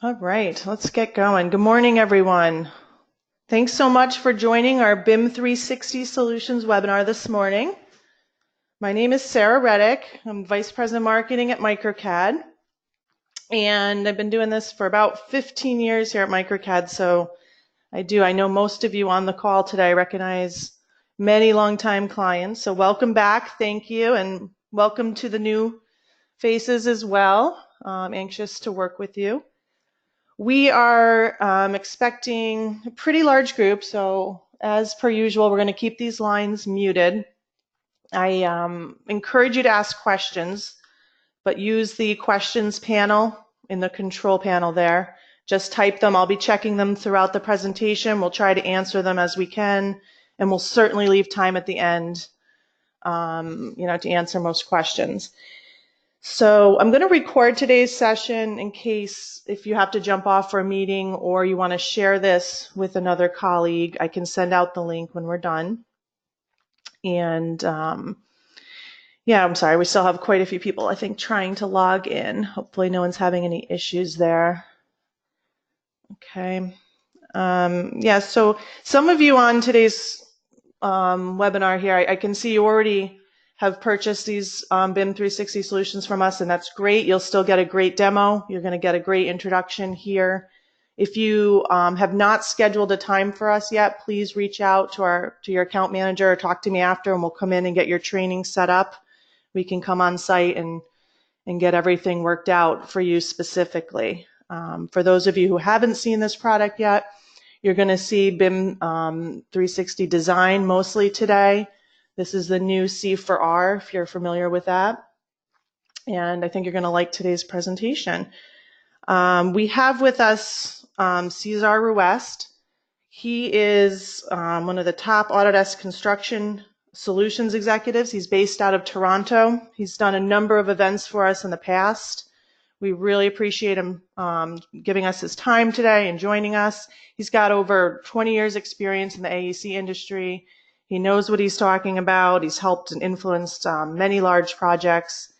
All right, let's get going. Good morning, everyone. Thanks so much for joining our BIM 360 Solutions webinar this morning. My name is Sarah Reddick. I'm Vice President Marketing at MicroCAD. And I've been doing this for about 15 years here at MicroCAD. So I know most of you on the call today recognize many longtime clients. So welcome back, thank you, and welcome to the new faces as well. I'm anxious to work with you. We are expecting a pretty large group, so as per usual, we're going to keep these lines muted. I encourage you to ask questions, but use the questions panel in the control panel there. Just type them. I'll be checking them throughout the presentation. We'll try to answer them as we can, and we'll certainly leave time at the end, to answer most questions. So I'm going to record today's session in case if you have to jump off for a meeting or you want to share this with another colleague, I can send out the link when we're done. And yeah, I'm sorry, we still have quite a few people, I think, trying to log in. Hopefully no one's having any issues there. Okay. Yeah, so some of you on today's webinar here, I can see you already have purchased these BIM 360 solutions from us, and that's great. You'll still get a great demo. You're going to get a great introduction here. If you have not scheduled a time for us yet, please reach out to your account manager or talk to me after, and we'll come in and get your training set up. We can come on site and get everything worked out for you specifically. For those of you who haven't seen this product yet, you're going to see BIM 360 Design mostly today. This is the new C for R, if you're familiar with that. And I think you're going to like today's presentation. We have with us Cesar Ruest. He is one of the top Autodesk construction solutions executives. He's based out of Toronto. He's done a number of events for us in the past. We really appreciate him giving us his time today and joining us. He's got over 20 years experience in the AEC industry. He knows what he's talking about. He's helped and influenced many large projects.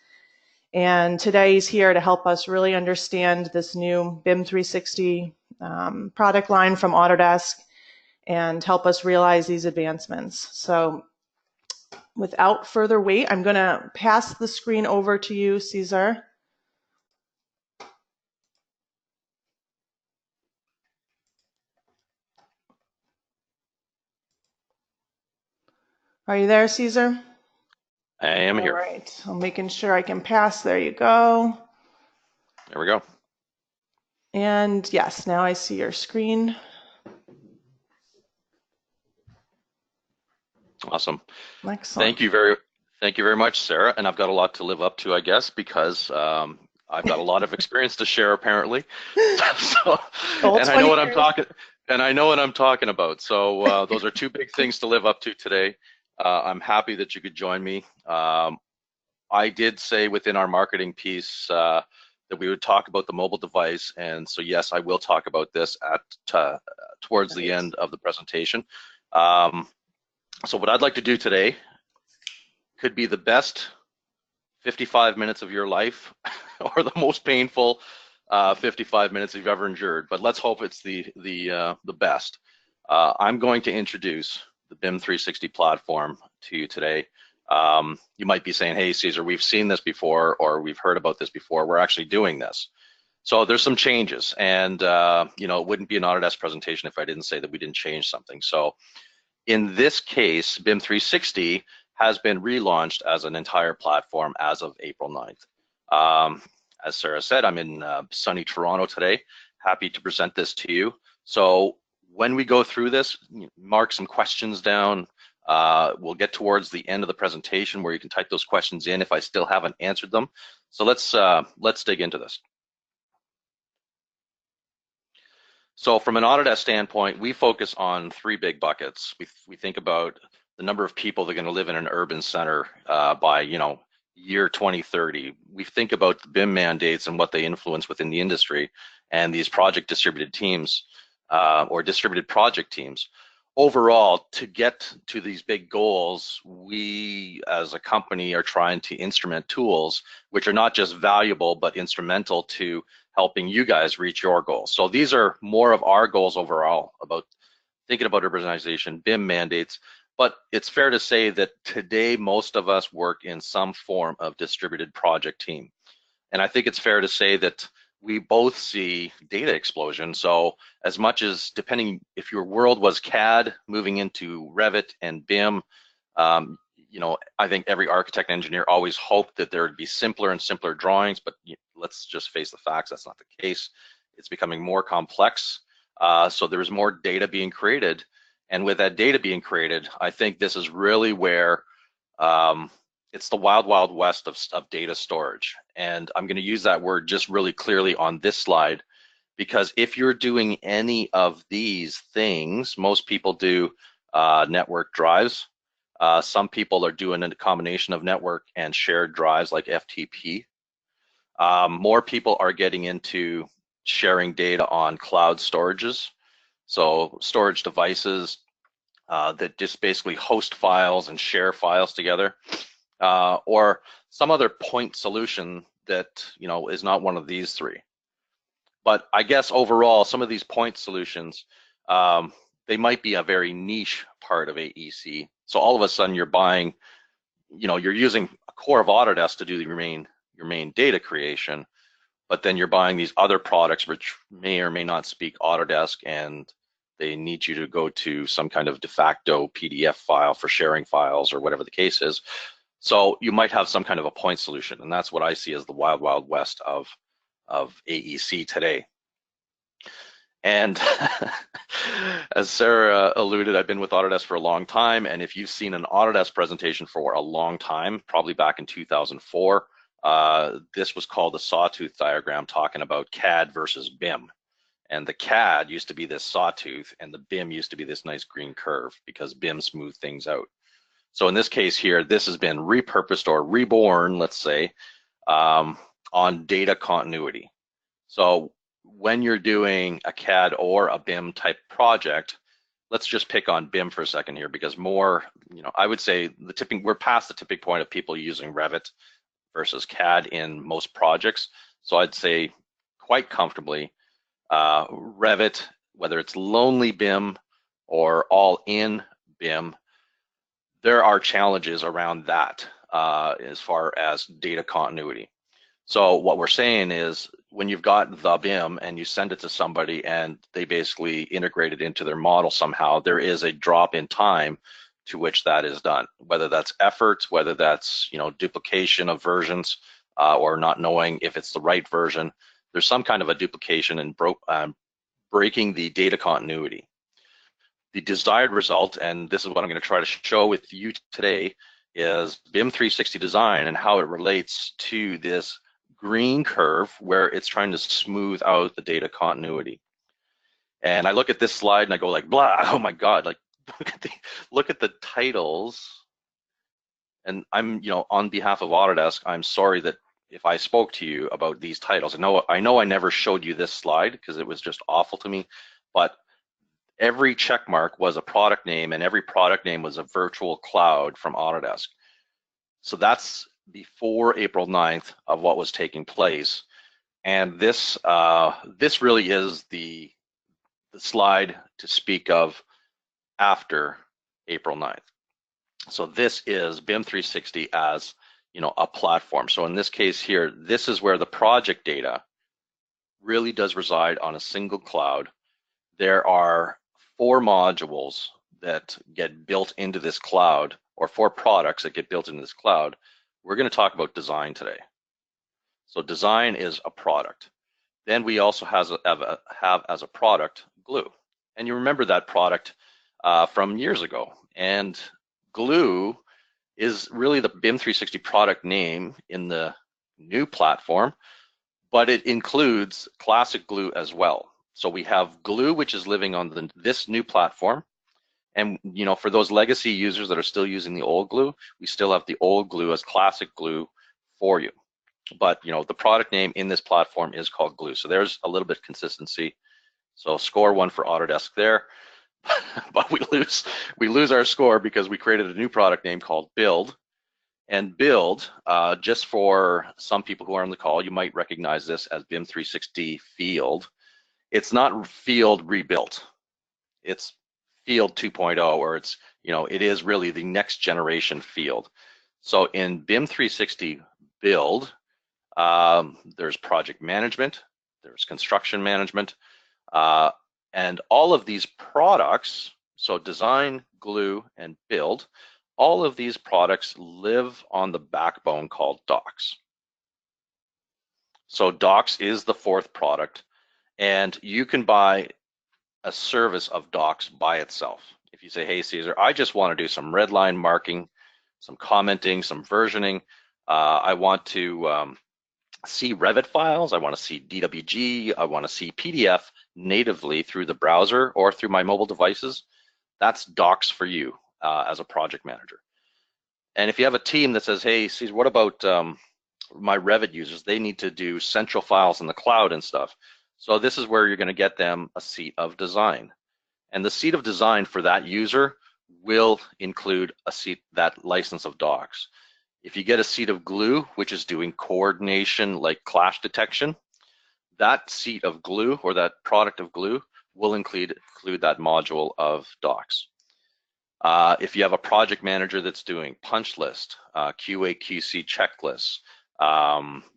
And today he's here to help us really understand this new BIM 360 product line from Autodesk and help us realize these advancements. So without further wait, I'm going to pass the screen over to you, Cesar. Are you there, Cesar? I am here. All right. I'm making sure I can pass. There you go. There we go. And yes, now I see your screen. Awesome. Excellent. Thank you very much, Sarah. And I've got a lot to live up to, I guess, because I've got a lot of experience to share, apparently. So, and I know what I'm talking. And I know what I'm talking about. So those are two big things to live up to today. I'm happy that you could join me. I did say within our marketing piece that we would talk about the mobile device, and so yes, I will talk about this at towards the end of the presentation. So what I'd like to do today could be the best 55 minutes of your life or the most painful 55 minutes you've ever endured, but let's hope it's the best. I'm going to introduce the BIM 360 platform to you today. You might be saying, hey, Cesar, we've seen this before, or we've heard about this before. We're actually doing this. So there's some changes, and it wouldn't be an Autodesk presentation if I didn't say that we didn't change something. So in this case, BIM 360 has been relaunched as an entire platform as of April 9th. As Sarah said, I'm in sunny Toronto today. Happy to present this to you. So when we go through this, mark some questions down. We'll get towards the end of the presentation where you can type those questions in if I still haven't answered them. So let's dig into this. So from an Autodesk standpoint, we focus on three big buckets. We think about the number of people that are going to live in an urban center by year 2030. We think about the BIM mandates and what they influence within the industry and these project distributed teams or distributed project teams. overall, to get to these big goals, we as a company are trying to instrument tools which are not just valuable, but instrumental to helping you guys reach your goals. So these are more of our goals overall about thinking about urbanization, BIM mandates, but it's fair to say that today most of us work in some form of distributed project team. And I think it's fair to say that we both see data explosion. So as much as, depending if your world was CAD moving into Revit and BIM, you know, I think every architect and engineer always hoped that there would be simpler and simpler drawings, but let's just face the facts, that's not the case. It's becoming more complex. So there's more data being created. And with that data being created, I think this is really where it's the wild, wild west of data storage. And I'm going to use that word just really clearly on this slide, because if you're doing any of these things, most people do network drives. Some people are doing a combination of network and shared drives like FTP. More people are getting into sharing data on cloud storages. So storage devices that just basically host files and share files together. Or some other point solution that, you know, is not one of these three. But I guess overall, some of these point solutions, they might be a very niche part of AEC. So all of a sudden you're buying, you know, you're using a core of Autodesk to do your main data creation, but then you're buying these other products which may or may not speak Autodesk, and they need you to go to some kind of de facto PDF file for sharing files or whatever the case is. So you might have some kind of a point solution, and that's what I see as the wild, wild west of AEC today. And as Sarah alluded, I've been with Autodesk for a long time, and if you've seen an Autodesk presentation for a long time, probably back in 2004, this was called the sawtooth diagram, talking about CAD versus BIM. And the CAD used to be this sawtooth, and the BIM used to be this nice green curve, because BIM smoothed things out. So in this case here, this has been repurposed or reborn, let's say, on data continuity. So when you're doing a CAD or a BIM type project, let's just pick on BIM for a second here, because more, you know, I would say we're past the tipping point of people using Revit versus CAD in most projects. So I'd say quite comfortably, Revit, whether it's lonely BIM or all in BIM, there are challenges around that as far as data continuity. So what we're saying is, when you've got the BIM and you send it to somebody and they basically integrate it into their model somehow, there is a drop in time to which that is done, whether that's effort, whether that's, you know, duplication of versions, or not knowing if it's the right version. There's some kind of a duplication and breaking the data continuity. The desired result, and this is what I'm going to try to show with you today, is BIM360 Design and how it relates to this green curve where it's trying to smooth out the data continuity. And I look at this slide and I go like, blah, oh my God, like look at the titles. And I'm, you know, on behalf of Autodesk, I'm sorry that if I spoke to you about these titles. I know I never showed you this slide because it was just awful to me, but every check mark was a product name, and every product name was a virtual cloud from Autodesk. So that's before April 9th of what was taking place. And this really is the slide to speak of after April 9th. So this is BIM360 as, you know, a platform. So in this case here, this is where the project data really does reside on a single cloud. There are 4 modules that get built into this cloud, or 4 products that get built into this cloud. We're going to talk about design today. So design is a product. Then we also have as a product glue. And you remember that product from years ago. And glue is really the BIM360 product name in the new platform, but it includes classic glue as well. So we have glue, which is living on this new platform. And, you know, for those legacy users that are still using the old glue, we still have the old glue as classic glue for you. But, you know, the product name in this platform is called glue. So there's a little bit of consistency. So score 1 for Autodesk there. but we lose our score because we created a new product name called Build. And Build, just for some people who are on the call, you might recognize this as BIM360 Field. It's not Field rebuilt. It's Field 2.0, or it's, it is really the next generation Field. So in BIM360 Build, there's project management, there's construction management, and all of these products, so design, glue, and build, all of these products live on the backbone called Docs. So Docs is the fourth product, and you can buy a service of Docs by itself. If you say, hey, Caesar, I just want to do some red line marking, some commenting, some versioning. I want to see Revit files. I want to see DWG. I want to see PDF natively through the browser or through my mobile devices. That's Docs for you as a project manager. And if you have a team that says, hey, Caesar, what about my Revit users? They need to do central files in the cloud and stuff. So this is where you're going to get them a seat of design. And the seat of design for that user will include a seat, that license of Docs. If you get a seat of glue, which is doing coordination like clash detection, that seat of glue or that product of glue will include that module of Docs. If you have a project manager that's doing punch list, QA, QC checklists,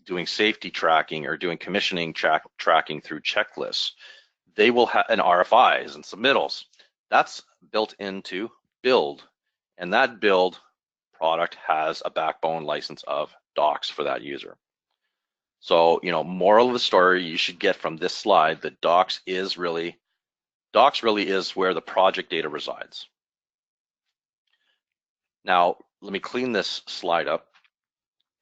doing safety tracking or doing commissioning tracking through checklists, they will have an RFIs and submittals. That's built into Build, and that Build product has a backbone license of Docs for that user. So, moral of the story you should get from this slide that Docs really is where the project data resides. Now, let me clean this slide up,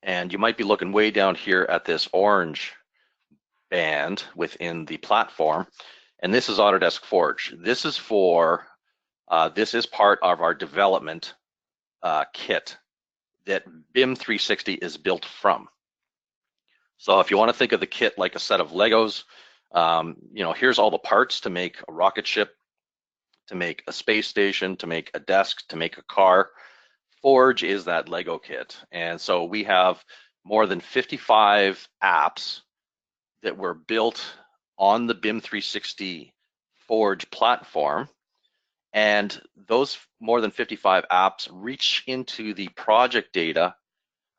and you might be looking way down here at this orange band within the platform, and this is Autodesk Forge. This is part of our development kit that BIM360 is built from. So if you want to think of the kit like a set of Legos, here's all the parts to make a rocket ship, to make a space station, to make a desk, to make a car. Forge is that Lego kit. And so we have more than 55 apps that were built on the BIM360 Forge platform. And those more than 55 apps reach into the project data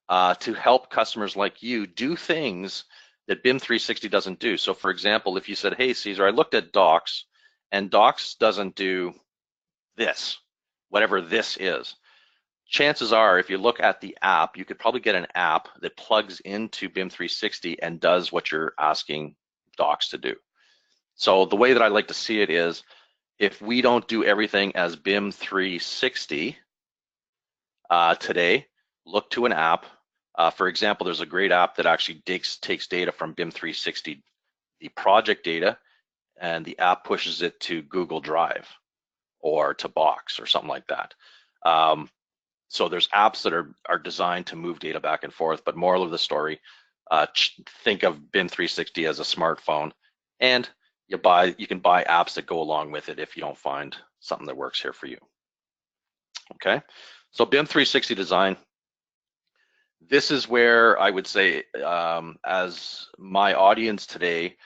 to help customers like you do things that BIM360 doesn't do. So for example, if you said, hey, Caesar, I looked at Docs, and Docs doesn't do this, whatever this is. Chances are, if you look at the app, you could probably get an app that plugs into BIM360 and does what you're asking Docs to do. So the way that I like to see it is, if we don't do everything as BIM360 today, look to an app. For example, there's a great app that actually takes data from BIM360, the project data, and the app pushes it to Google Drive or to Box or something like that. So there's apps that are designed to move data back and forth, but moral of the story, think of BIM360 as a smartphone, and you can buy apps that go along with it if you don't find something that works here for you. Okay, so BIM360 Design. This is where I would say, as my audience today,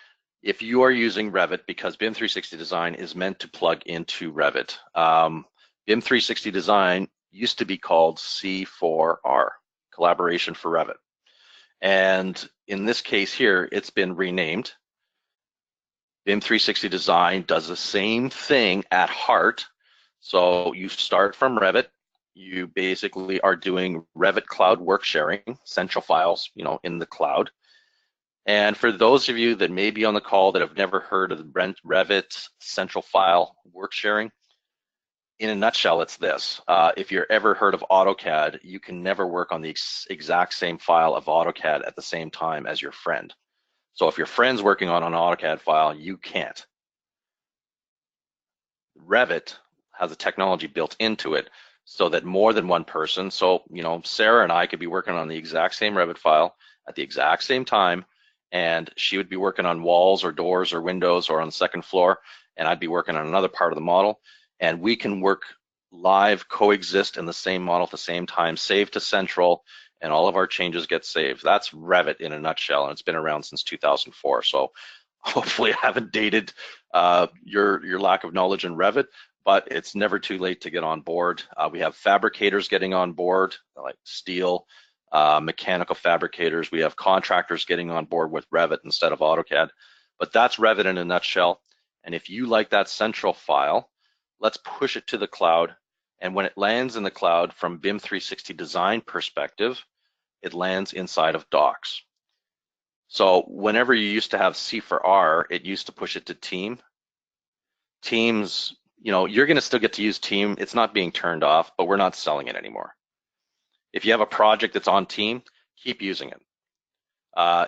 if you are using Revit, because BIM360 Design is meant to plug into Revit. BIM360 Design used to be called C4R, Collaboration for Revit. And in this case here, it's been renamed. BIM360 Design does the same thing at heart. So you start from Revit. You basically are doing Revit cloud work sharing, central files, in the cloud. And for those of you that may be on the call that have never heard of Revit central file work sharing, in a nutshell, it's this. If you're ever heard of AutoCAD, you can never work on the exact same file of AutoCAD at the same time as your friend. So if your friend's working on an AutoCAD file, you can't. Revit has a technology built into it so that more than one person, so Sarah and I could be working on the exact same Revit file at the exact same time, and she would be working on walls or doors or windows or on the second floor, and I'd be working on another part of the model. and we can work live, coexist in the same model at the same time, save to central, and all of our changes get saved. That's Revit in a nutshell, and it's been around since 2004. So hopefully I haven't dated your lack of knowledge in Revit, but it's never too late to get on board. We have fabricators getting on board, like steel, mechanical fabricators. We have contractors getting on board with Revit instead of AutoCAD. But that's Revit in a nutshell. And if you like that central file, let's push it to the cloud. And when it lands in the cloud from BIM360 Design perspective, it lands inside of Docs. So whenever you used to have C for R, it used to push it to Team. Teams, you're going to still get to use Team. It's not being turned off, but we're not selling it anymore. If you have a project that's on Team, keep using it.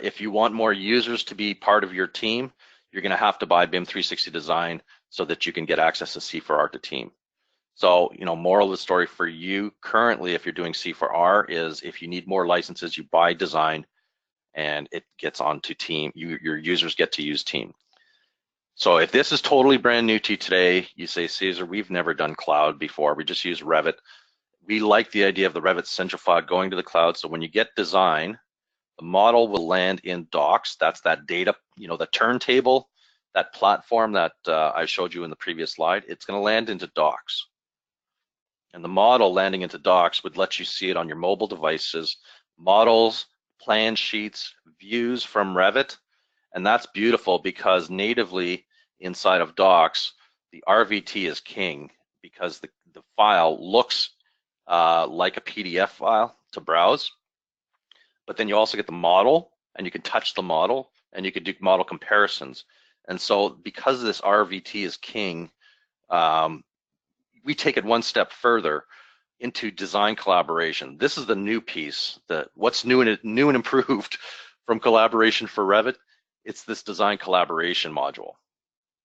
If you want more users to be part of your team, you're going to have to buy BIM360 Design so that you can get access to C4R to Team. So, moral of the story for you currently, if you're doing C4R, is if you need more licenses, you buy Design and it gets onto Team. Your users get to use Team. So if this is totally brand new to you today, you say, Cesar, we've never done cloud before. We just use Revit. We like the idea of the Revit central file going to the cloud. So when you get Design, the model will land in Docs. That's that data, the turntable, that platform that I showed you in the previous slide. It's going to land into Docs. And the model landing into Docs would let you see it on your mobile devices, models, plan sheets, views from Revit. And that's beautiful because natively inside of Docs, the RVT is king because the file looks like a PDF file to browse. But then you also get the model, and you can touch the model, and you can do model comparisons. And so because this RVT is king, we take it one step further into design collaboration. This is the new piece, what's new and improved from collaboration for Revit. It's this design collaboration module.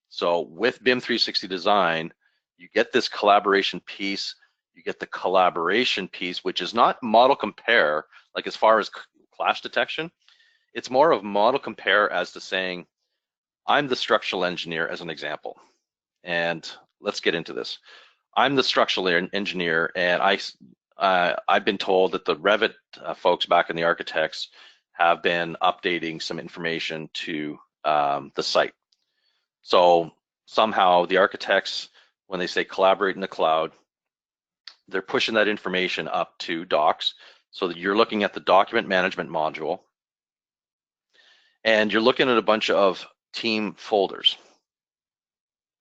So with BIM360 Design, you get this collaboration piece, you get the collaboration piece, which is not model compare, like as far as clash detection. It's more of model compare as to saying, I'm the structural engineer as an example. And let's get into this. I'm the structural engineer, and I've been told that the Revit folks back in the architects have been updating some information to the site. So somehow the architects, when they say collaborate in the cloud, they're pushing that information up to Docs so that you're looking at the document management module and you're looking at a bunch of team folders,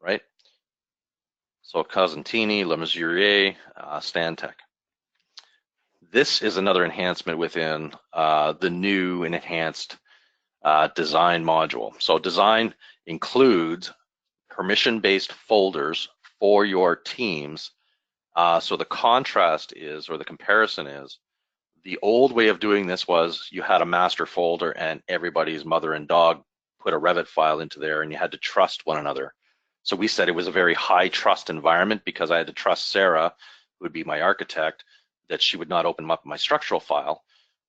right? So Cosentini, Le Mesurier, Stantec. This is another enhancement within the new and enhanced design module. So design includes permission-based folders for your teams. So the contrast is, or the comparison is, the old way of doing this was you had a master folder and everybody's mother and dog put a Revit file into there and you had to trust one another. So we said it was a very high trust environment because I had to trust Sarah, who would be my architect, that she would not open up my structural file,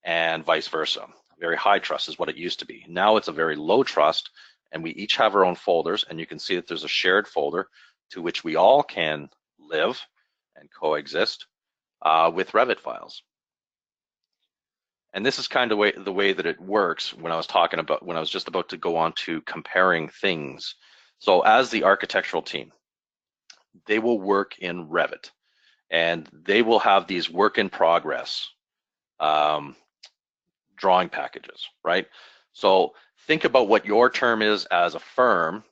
and vice versa. Very high trust is what it used to be. Now it's a very low trust, and we each have our own folders, and you can see that there's a shared folder to which we all can live and coexist with Revit files. And this is kind of the way that it works when I was just about to go on to comparing things. So as the architectural team, they will work in Revit, and they will have these work in progress drawing packages, right? So think about what your term is as a firm.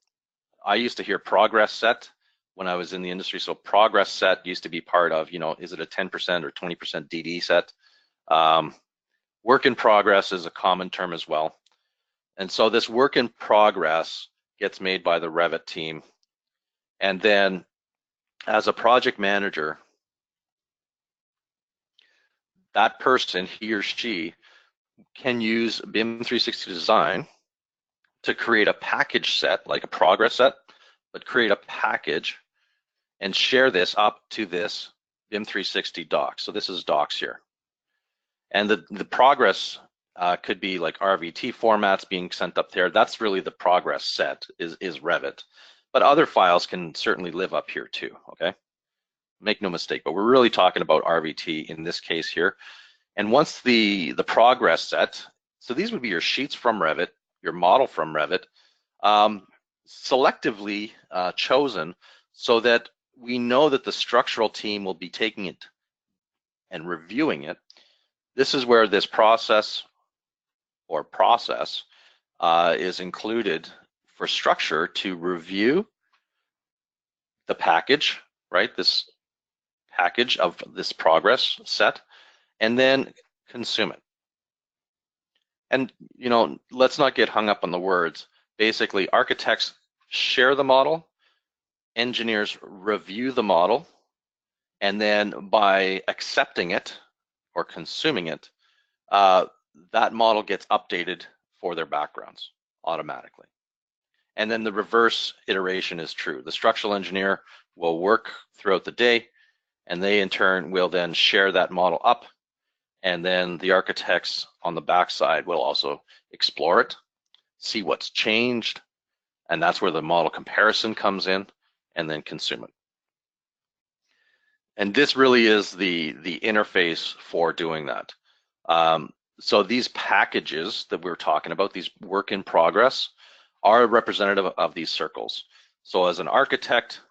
I used to hear progress set when I was in the industry. So progress set used to be part of, is it a 10% or 20% DD set? Work in progress is a common term as well. And so this work in progress gets made by the Revit team. And then as a project manager, that person, he or she, can use BIM360 Design to create a package set, like a progress set, but create a package and share this up to this BIM360 Docs. So this is Docs here. And the progress could be like RVT formats being sent up there. That's really the progress set is Revit. but other files can certainly live up here too, okay? Make no mistake, but we're really talking about RVT in this case here. And once the progress set, so these would be your sheets from Revit, your model from Revit, selectively chosen so that we know that the structural team will be taking it and reviewing it. This is where this process is included for structure to review the package, right? This package of this progress set, and then consume it. And let's not get hung up on the words. Basically, architects share the model, engineers review the model, and then by accepting it or consuming it, that model gets updated for their backgrounds automatically. And then the reverse iteration is true. The structural engineer will work throughout the day, and they in turn will then share that model up, and then the architects on the backside will also explore it, see what's changed, and that's where the model comparison comes in, and then consume it. And this really is the interface for doing that. So these packages that we're talking about, these work in progress, are representative of these circles. So as an architect,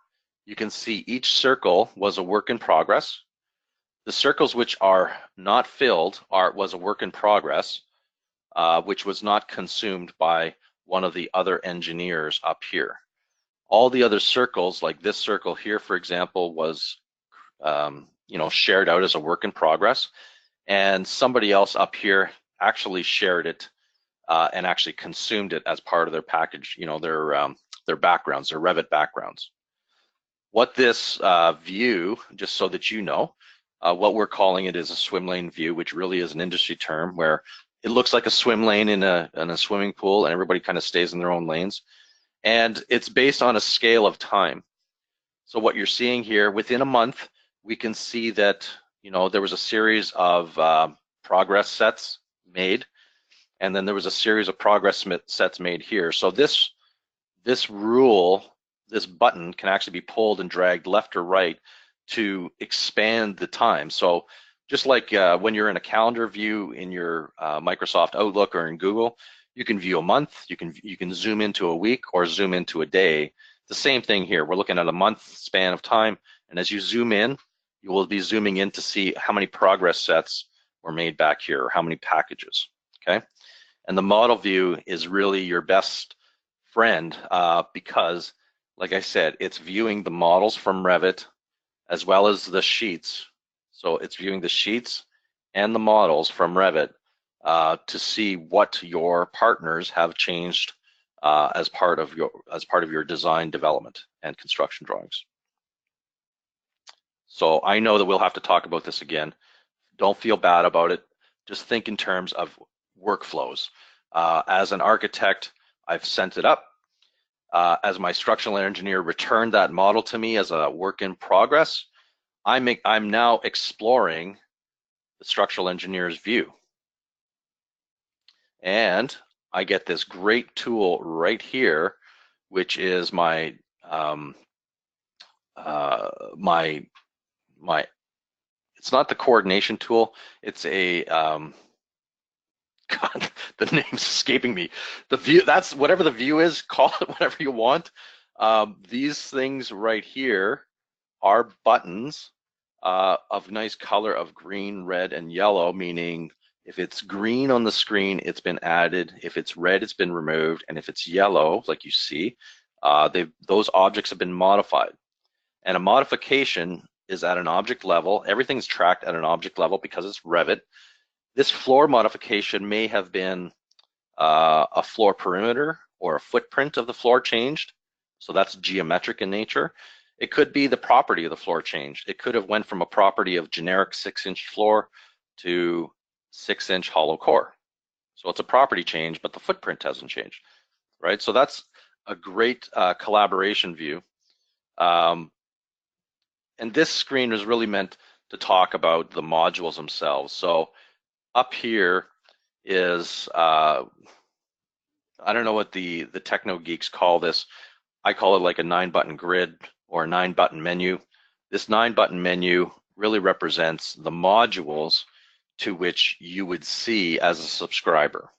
you can see each circle was a work in progress. The circles which are not filled was a work in progress, which was not consumed by one of the other engineers up here. All the other circles, like this circle here, for example, was shared out as a work in progress, and somebody else up here actually shared it and actually consumed it as part of their package, their backgrounds, their Revit backgrounds. What this view, just so that you know, what we're calling it is a swimlane view, which really is an industry term where it looks like a swim lane in a swimming pool and everybody kind of stays in their own lanes. And it's based on a scale of time. So what you're seeing here, within a month, we can see that there was a series of progress sets made, and then there was a series of progress sets made here. So this rule, this button can actually be pulled and dragged left or right to expand the time. So just like when you're in a calendar view in your Microsoft Outlook or in Google, you can view a month, you can zoom into a week or zoom into a day. The same thing here. We're looking at a month span of time, and as you zoom in, you will be zooming in to see how many progress sets were made back here, or how many packages, okay? And the model view is really your best friend because, like I said, it's viewing the models from Revit as well as the sheets. So it's viewing the sheets and the models from Revit to see what your partners have changed as part of your design, development, and construction drawings. So I know that we'll have to talk about this again. Don't feel bad about it. Just think in terms of workflows. As an architect, I've sent it up. As my structural engineer returned that model to me as a work in progress, I'm now exploring the structural engineer's view. And I get this great tool right here, which is my it's not the coordination tool. It's a God, the name's escaping me. The view, that's whatever the view is, call it whatever you want. These things right here are buttons of nice color of green, red, and yellow, meaning if it's green on the screen, it's been added. If it's red, it's been removed. And if it's yellow, like you see, those objects have been modified. And a modification is at an object level. Everything's tracked at an object level because it's Revit. This floor modification may have been a floor perimeter or a footprint of the floor changed. So that's geometric in nature. It could be the property of the floor changed. It could have went from a property of generic 6-inch floor to 6-inch hollow core. So it's a property change, but the footprint hasn't changed, right? So that's a great collaboration view. And this screen is really meant to talk about the modules themselves. So up here is, I don't know what the techno geeks call this. I call it like a 9-button grid or a 9-button menu. This 9-button menu really represents the modules to which you would see as a subscriber.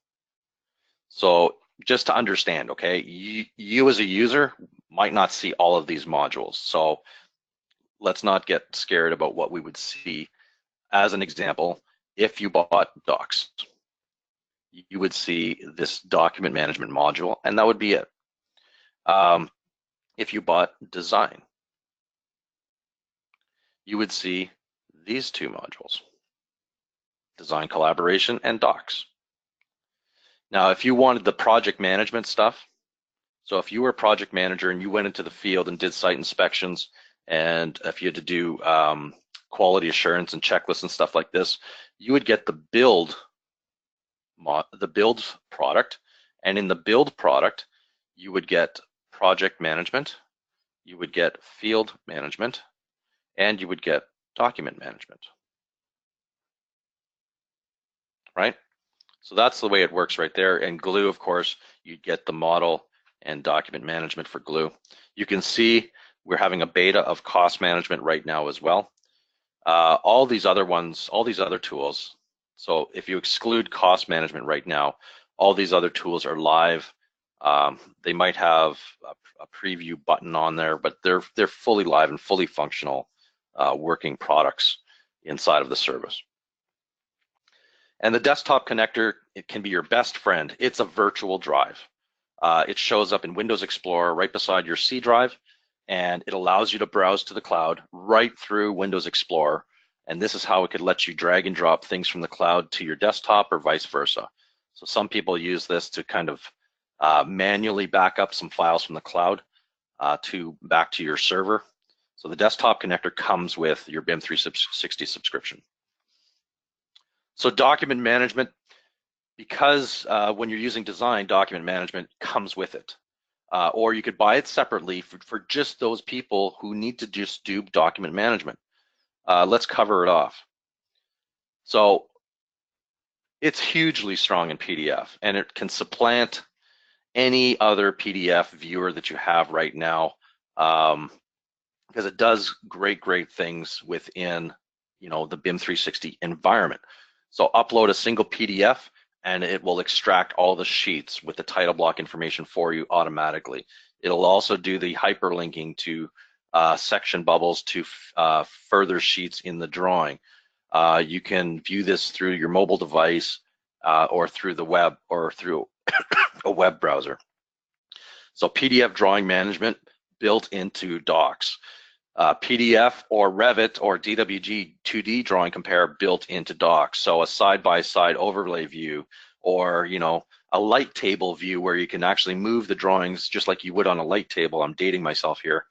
So just to understand, okay, you as a user might not see all of these modules. So let's not get scared about what we would see. As an example, if you bought Docs, you would see this document management module, and that would be it. If you bought Design, you would see these two modules, Design Collaboration and Docs. Now, if you wanted the project management stuff, so if you were a project manager and you went into the field and did site inspections, and if you had to do quality assurance and checklists and stuff like this, you would get the Build product, and in the Build product, you would get project management, you would get field management, and you would get document management, right? So that's the way it works right there. And Glue, of course, you'd get the model and document management for Glue. You can see we're having a beta of cost management right now as well. All these other ones, all these other tools, so if you exclude cost management right now, all these other tools are live. They might have a preview button on there, but they're fully live and fully functional working products inside of the service. And the desktop connector, it can be your best friend. It's a virtual drive. It shows up in Windows Explorer right beside your C drive, and it allows you to browse to the cloud right through Windows Explorer. And this is how it could let you drag and drop things from the cloud to your desktop or vice versa. So some people use this to kind of manually back up some files from the cloud back to your server. So the desktop connector comes with your BIM360 subscription. So document management, because when you're using Design, document management comes with it. Or you could buy it separately for just those people who need to just do document management. Let's cover it off. So it's hugely strong in PDF, and it can supplant any other PDF viewer that you have right now, because it does great things within, the BIM360 environment. So upload a single PDF, and it will extract all the sheets with the title block information for you automatically. It'll also do the hyperlinking to section bubbles to further sheets in the drawing. You can view this through your mobile device or through the web or through a web browser. So PDF drawing management built into Docs. PDF or Revit or DWG 2D drawing compare built into Docs. So a side-by-side overlay view, or a light table view where you can actually move the drawings just like you would on a light table. I'm dating myself here.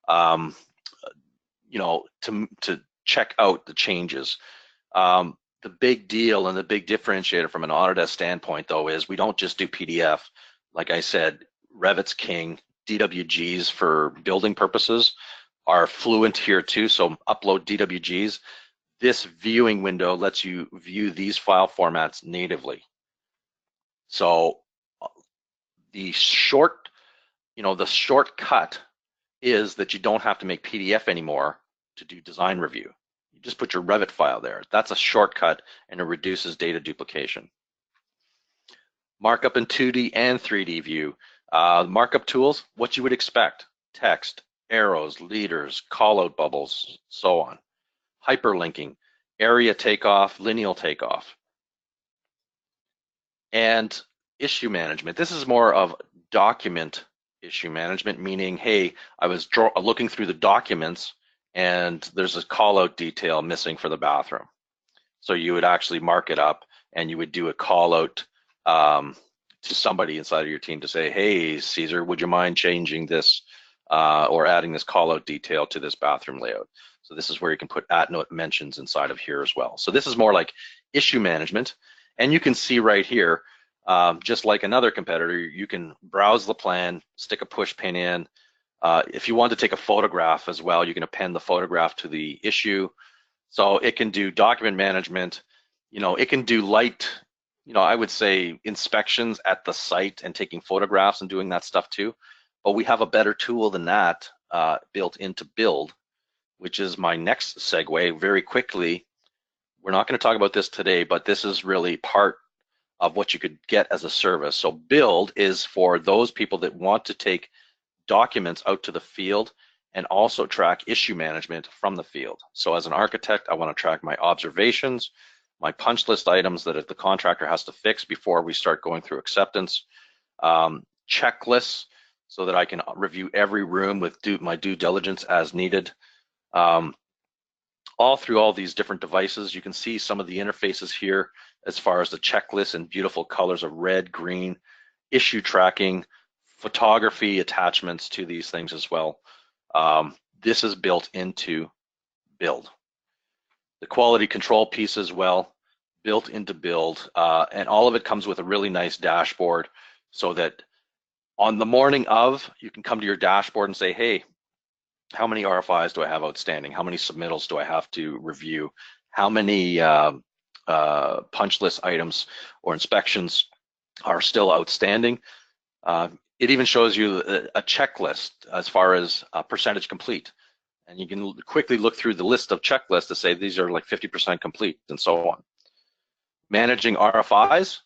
To check out the changes. The big deal and the big differentiator from an Autodesk standpoint, though, is we don't just do PDF. Like I said, Revit's king. DWGs for building purposes are fluent here too, so upload DWGs. This viewing window lets you view these file formats natively. So the shortcut is that you don't have to make PDF anymore to do design review. You just put your Revit file there. That's a shortcut, and it reduces data duplication. Markup in 2D and 3D view. Markup tools, what you would expect: text, arrows, leaders, callout bubbles, so on. Hyperlinking, area takeoff, lineal takeoff. And issue management. This is more of document issue management, meaning, hey, I was looking through the documents and there's a callout detail missing for the bathroom. So you would actually mark it up and you would do a callout to somebody inside of your team to say, hey, Caesar, would you mind changing this or adding this callout detail to this bathroom layout? So this is where you can put @note mentions inside of here as well. So this is more like issue management. And you can see right here, just like another competitor, you can browse the plan, stick a push pin in. If you want to take a photograph as well, you can append the photograph to the issue. So it can do document management. It can do light, I would say inspections at the site and taking photographs and doing that stuff too. But we have a better tool than that built into Build, which is my next segue very quickly. We're not going to talk about this today, but this is really part of what you could get as a service. So Build is for those people that want to take documents out to the field and also track issue management from the field. So as an architect, I want to track my observations, my punch list items that the contractor has to fix before we start going through acceptance, checklists so that I can review every room with my due diligence as needed. All through all these different devices, you can see some of the interfaces here as far as the checklist and beautiful colors of red, green, issue tracking, photography attachments to these things as well. This is built into Build. The quality control piece as well, built into Build, and all of it comes with a really nice dashboard so that on the morning of, you can come to your dashboard and say, hey, how many RFIs do I have outstanding? How many submittals do I have to review? How many punch list items or inspections are still outstanding? It even shows you a checklist as far as percentage complete. And you can quickly look through the list of checklists to say these are like 50% complete and so on. Managing RFIs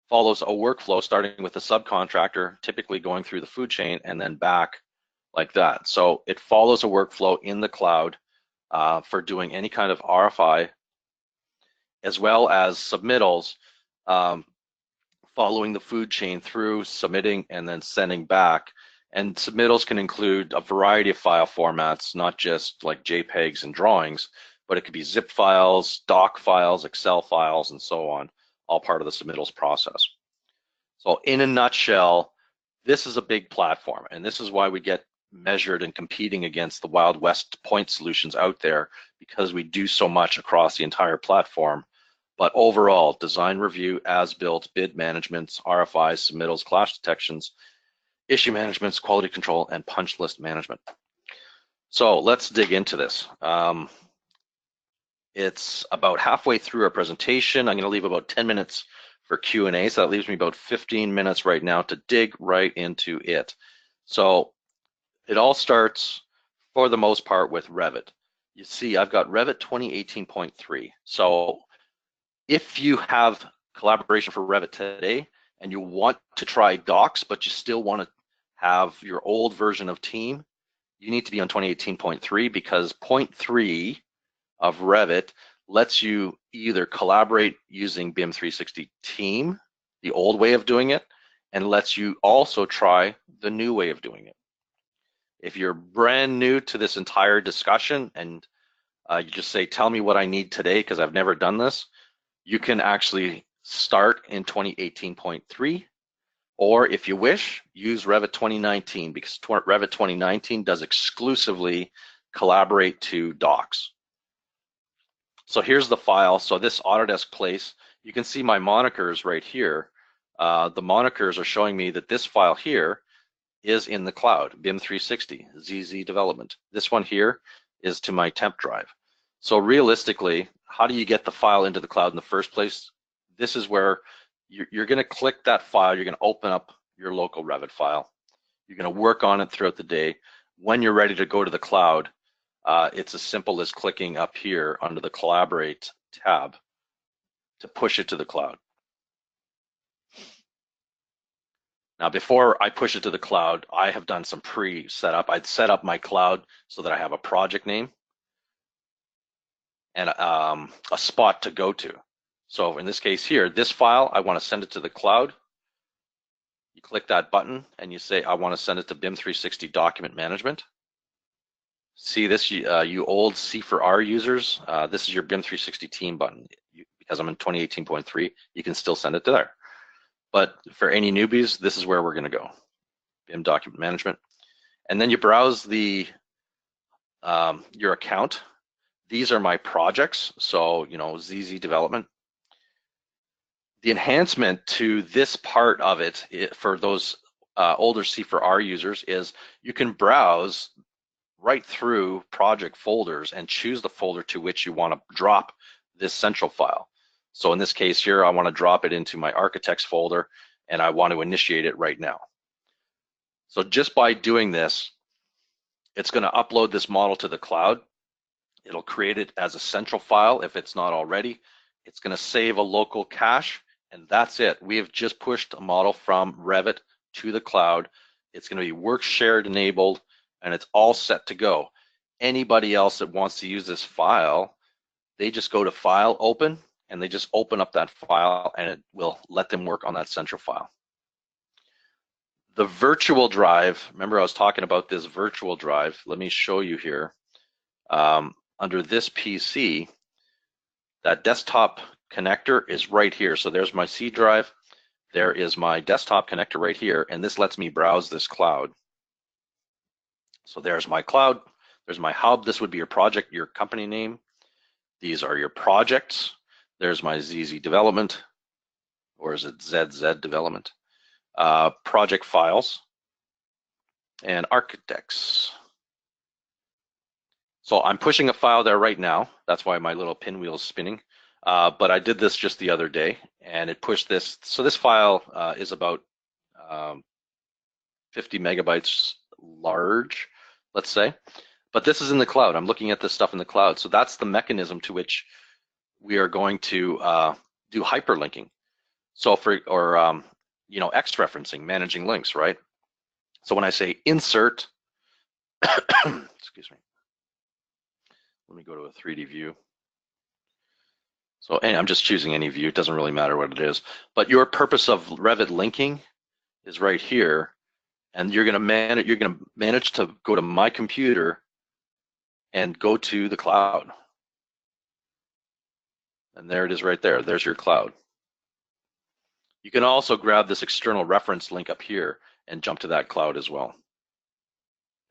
follows a workflow starting with the subcontractor, typically going through the food chain and then back like that. So it follows a workflow in the cloud for doing any kind of RFI, as well as submittals, following the food chain through submitting and then sending back. And submittals can include a variety of file formats, not just like JPEGs and drawings, but it could be zip files, doc files, Excel files, and so on, all part of the submittals process. So in a nutshell, this is a big platform, and this is why we get measured and competing against the Wild West point solutions out there, because we do so much across the entire platform. But overall, design review, as-built, bid management, RFIs, submittals, clash detections, issue management, quality control, and punch list management. So let's dig into this. It's about halfway through our presentation. I'm going to leave about 10 minutes for Q&A, so that leaves me about 15 minutes right now to dig right into it. So it all starts, for the most part, with Revit. You see, I've got Revit 2018.3. So if you have collaboration for Revit today and you want to try Docs, but you still want to have your old version of Team, you need to be on 2018.3, because 0.3 of Revit lets you either collaborate using BIM360 Team, the old way of doing it, and lets you also try the new way of doing it. If you're brand new to this entire discussion and you just say, tell me what I need today because I've never done this, you can actually start in 2018.3, or if you wish, use Revit 2019, because Revit 2019 does exclusively collaborate to Docs. So here's the file. So this Autodesk place, you can see my monikers right here. The monikers are showing me that this file here is in the cloud, BIM360, ZZ development. This one here is to my temp drive. So realistically, how do you get the file into the cloud in the first place? This is where you're going to click that file, you're going to open up your local Revit file. You're going to work on it throughout the day. When you're ready to go to the cloud, it's as simple as clicking up here under the Collaborate tab to push it to the cloud. Now, before I push it to the cloud, I have done some pre-setup. I'd set up my cloud so that I have a project name and a spot to go to. So in this case here, this file, I want to send it to the cloud. You click that button and you say, I want to send it to BIM360 Document Management. See this, you old C4R users, this is your BIM360 Team button. Because I'm in 2018.3, you can still send it to there. But for any newbies, this is where we're going to go, BIM Document Management. And then you browse the your account. These are my projects, so ZZ development. The enhancement to this part of it for those older C4R users is you can browse right through project folders and choose the folder to which you want to drop this central file. So in this case here, I want to drop it into my architects folder and I want to initiate it right now. So just by doing this, it's going to upload this model to the cloud. It'll create it as a central file if it's not already. It's going to save a local cache, and that's it. We have just pushed a model from Revit to the cloud. It's going to be work shared enabled, and it's all set to go. Anybody else that wants to use this file, they just go to File, Open, and they just open up that file, and it will let them work on that central file. The virtual drive, remember I was talking about this virtual drive. Let me show you here. Under this PC, that desktop connector is right here. So there's my C drive. There is my desktop connector right here, and this lets me browse this cloud. So there's my cloud. There's my hub. This would be your project, your company name. These are your projects. There's my ZZ development, or is it ZZ development? Project files and architects. So I'm pushing a file there right now. That's why my little pinwheel is spinning. But I did this just the other day, and it pushed this. So this file is about 50 megabytes large, let's say. But this is in the cloud. I'm looking at this stuff in the cloud. So that's the mechanism to which we are going to do hyperlinking. So you know, X-referencing, managing links, right? So when I say insert, excuse me, let me go to a 3D view. So and I'm just choosing any view, it doesn't really matter what it is. But your purpose of Revit linking is right here, and you're gonna manage to go to my computer and go to the cloud. And there it is right there, there's your cloud. You can also grab this external reference link up here and jump to that cloud as well.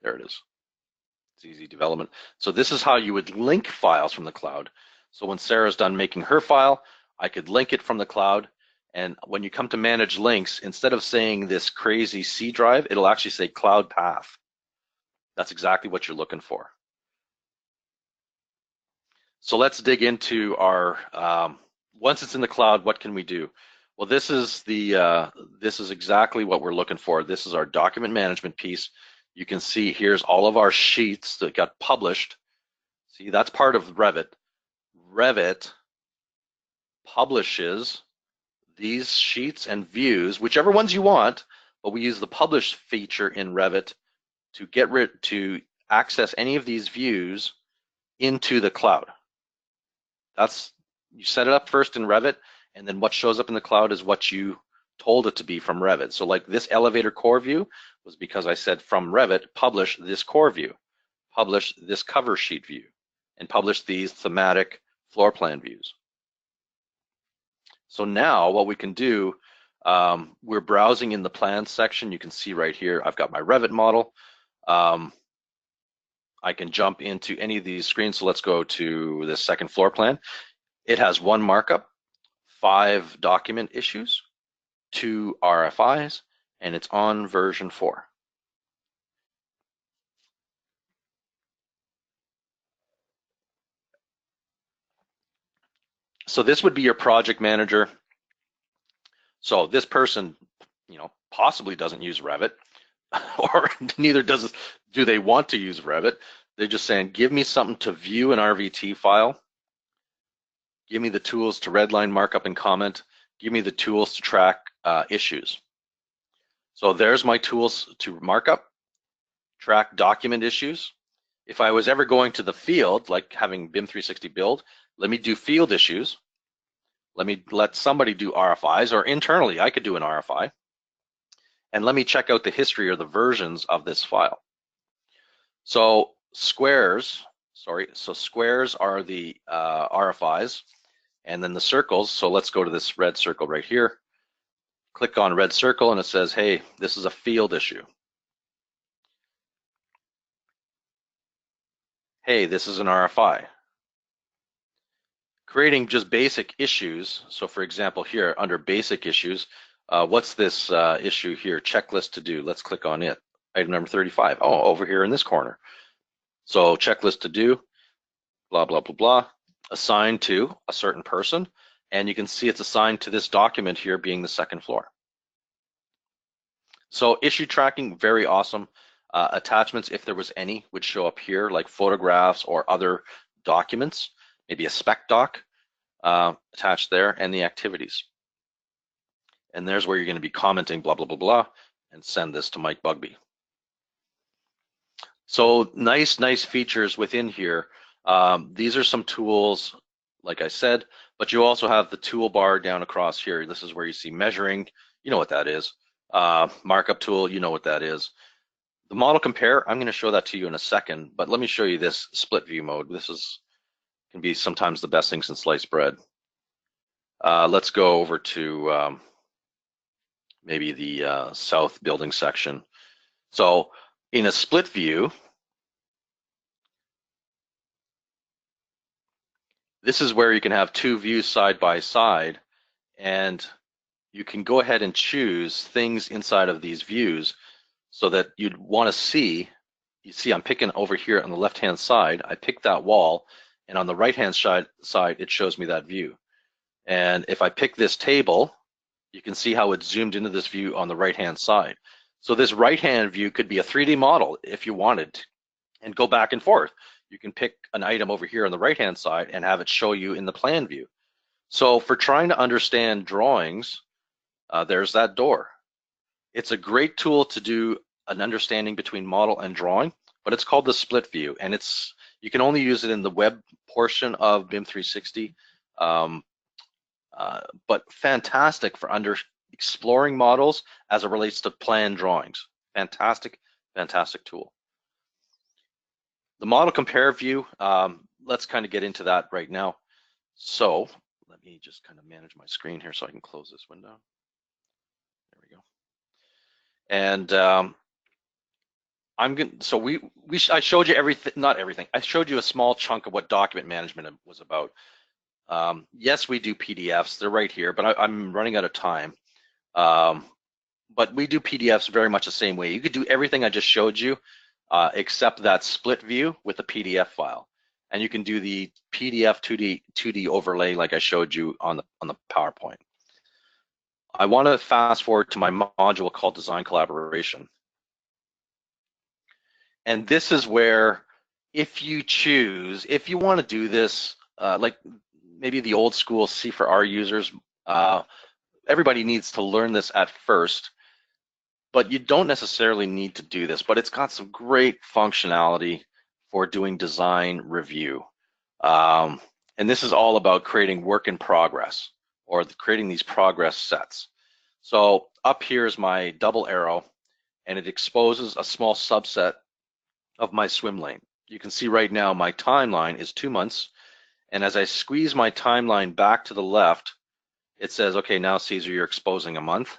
There it is. It's easy development. So this is how you would link files from the cloud. So when Sarah's done making her file, I could link it from the cloud. And when you come to manage links, instead of saying this crazy C drive, it'll actually say cloud path. That's exactly what you're looking for. So let's dig into our, once it's in the cloud, what can we do? Well, this is exactly what we're looking for. This is our document management piece. You can see here's all of our sheets that got published. See, that's part of Revit. Revit publishes these sheets and views, whichever ones you want, but we use the publish feature in Revit to access any of these views into the cloud. You set it up first in Revit, and then what shows up in the cloud is what you told it to be from Revit. So like this elevator core view was because I said from Revit, publish this core view, publish this cover sheet view, and publish these thematic floor plan views. So now what we can do, we're browsing in the plan section. You can see right here, I've got my Revit model. I can jump into any of these screens. So let's go to the second floor plan. It has 1 markup, 5 document issues, 2 RFIs, and it's on version 4. So this would be your project manager. So this person, you know, possibly doesn't use Revit, or neither do they want to use Revit. They're just saying, give me something to view an RVT file. Give me the tools to redline, markup, and comment. Give me the tools to track issues. So there's my tools to markup, track document issues. If I was ever going to the field, like having BIM360 Build, let me do field issues. Let somebody do RFIs, or internally, I could do an RFI. And let me check out the history or the versions of this file. So squares are the RFIs, and then the circles. So let's go to this red circle right here. Click on red circle, and it says, hey, this is a field issue. Hey, this is an RFI. Creating just basic issues. So for example, here under basic issues, what's this issue here? Checklist to do. Let's click on it. Item number 35. Oh, over here in this corner. So checklist to do, blah, blah, blah, blah, assigned to a certain person. And you can see it's assigned to this document here being the second floor. So issue tracking, very awesome. Attachments, if there was any, would show up here, like photographs or other documents, maybe a spec doc attached there, and the activities. And there's where you're going to be commenting, blah, blah, blah, blah, and send this to Mike Bugby. So nice features within here. These are some tools, like I said, but you also have the toolbar down across here. This is where you see measuring. You know what that is. Markup tool, you know what that is. The model compare, I'm going to show that to you in a second, but let me show you this split view mode. This can be sometimes the best thing since sliced bread. Let's go over to maybe the south building section. So in a split view, this is where you can have two views side by side, and you can go ahead and choose things inside of these views so that you'd want to see. You see I'm picking over here on the left-hand side, I pick that wall, and on the right-hand side, it shows me that view. And if I pick this table, you can see how it's zoomed into this view on the right-hand side. So this right-hand view could be a 3D model if you wanted, and go back and forth. You can pick an item over here on the right-hand side and have it show you in the plan view. So for trying to understand drawings, there's that door. It's a great tool to do an understanding between model and drawing, but it's called the split view, and you can only use it in the web portion of BIM 360, but fantastic for exploring models as it relates to plan drawings. Fantastic tool. The model compare view, let's kind of get into that right now. So let me just kind of manage my screen here so I can close this window. There we go. And I showed you everything, not everything. I showed you a small chunk of what document management was about. Yes, we do PDFs. They're right here, but I'm running out of time. But we do PDFs very much the same way. You could do everything I just showed you, except that split view with a PDF file. And you can do the PDF 2D overlay like I showed you on the PowerPoint. I want to fast forward to my module called Design Collaboration. And this is where, if you want to do this, like maybe the old school C4R users, everybody needs to learn this at first, but you don't necessarily need to do this, but it's got some great functionality for doing design review. And this is all about creating work in progress, or creating these progress sets. So up here is my double arrow, and it exposes a small subset of my swim lane. You can see right now my timeline is 2 months, and as I squeeze my timeline back to the left, it says, okay, now Caesar, you're exposing a month.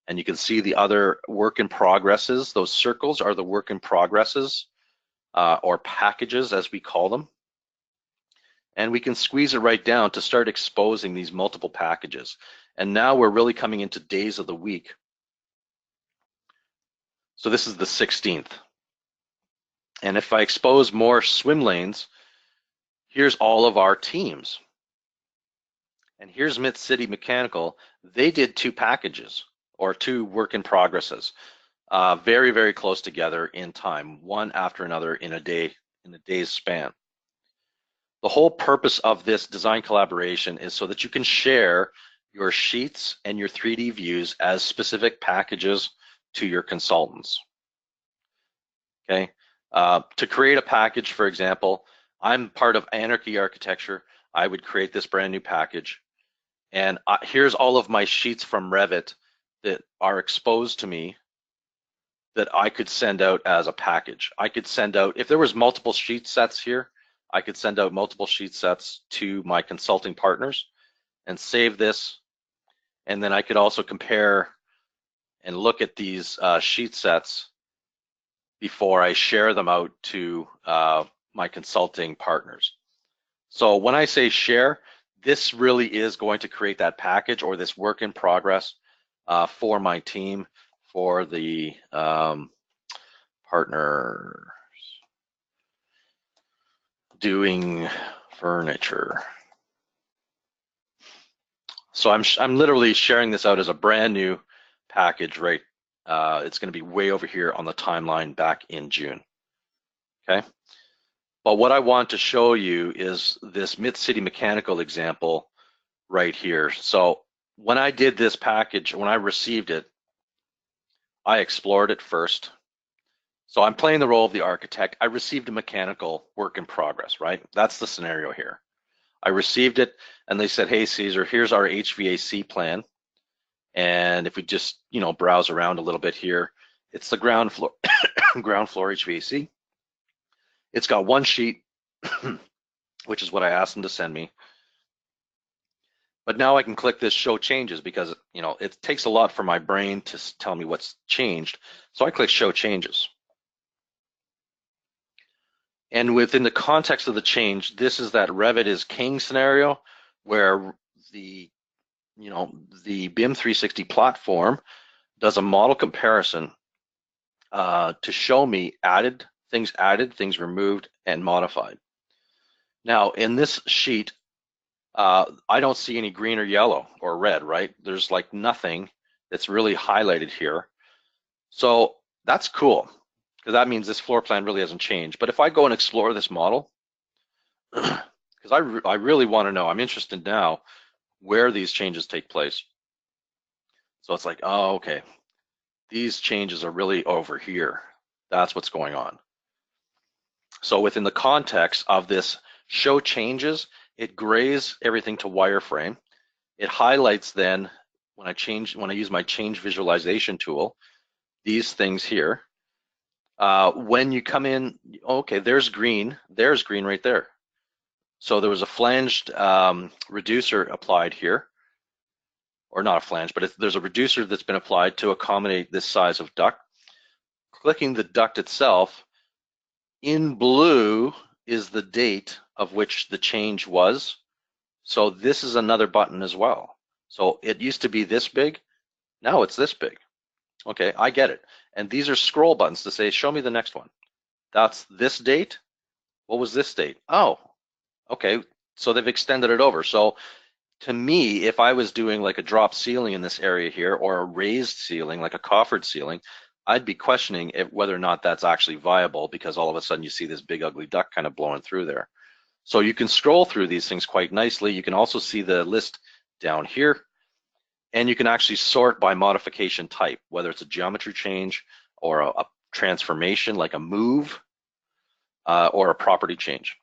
And you can see the other work in progresses. Those circles are the work in progresses, or packages as we call them. And we can squeeze it right down to start exposing these multiple packages. And now we're really coming into days of the week. So this is the 16th. And if I expose more swim lanes, here's all of our teams. And here's Mid-City Mechanical. They did 2 packages, or 2 work in progresses, very, very close together in time, one after another in a day's span. The whole purpose of this design collaboration is so that you can share your sheets and your 3D views as specific packages to your consultants. Okay, to create a package, for example, I'm part of Anarchy Architecture. I would create this brand new package, and here's all of my sheets from Revit that are exposed to me that I could send out as a package. I could send out, if there was multiple sheet sets here, I could send out multiple sheet sets to my consulting partners and save this. And then I could also compare and look at these sheet sets before I share them out to my consulting partners. So when I say share, this really is going to create that package or this work in progress for my team, for the partner doing furniture. So I'm literally sharing this out as a brand new package right It's going to be way over here on the timeline back in June. Okay. But what I want to show you is this Mid-City Mechanical example right here. So when I did this package, when I received it, I explored it first. So I'm playing the role of the architect. I received a mechanical work in progress, right? That's the scenario here. I received it and they said, hey, Caesar, here's our HVAC plan. And if we just, browse around a little bit here, it's the ground floor, ground floor HVAC. It's got one sheet, which is what I asked them to send me. But now I can click this show changes because, it takes a lot for my brain to tell me what's changed. So I click show changes. And within the context of the change, this is that Revit is king scenario where the BIM360 platform does a model comparison to show me added, things removed, and modified. Now, in this sheet, I don't see any green or yellow or red, right? There's like nothing that's really highlighted here. So that's cool, because that means this floor plan really hasn't changed. But if I go and explore this model, because I really want to know, I'm interested now where these changes take place. So it's like, oh, okay, these changes are really over here. That's what's going on. So within the context of this show changes, it grays everything to wireframe. It highlights then when I use my change visualization tool, these things here. When you come in, okay, there's green right there. So there was a flanged reducer applied here, or not a flange, but there's a reducer that's been applied to accommodate this size of duct. Clicking the duct itself, in blue is the date of which the change was. So this is another button as well. So it used to be this big, now it's this big. Okay, I get it. And these are scroll buttons to say, show me the next one. That's this date. What was this date? Oh, okay, so they've extended it over. So to me, if I was doing like a drop ceiling in this area here or a raised ceiling, like a coffered ceiling, I'd be questioning whether or not that's actually viable, because all of a sudden you see this big ugly duct kind of blowing through there. So you can scroll through these things quite nicely. You can also see the list down here, and you can actually sort by modification type, whether it's a geometry change or a transformation like a move or a property change.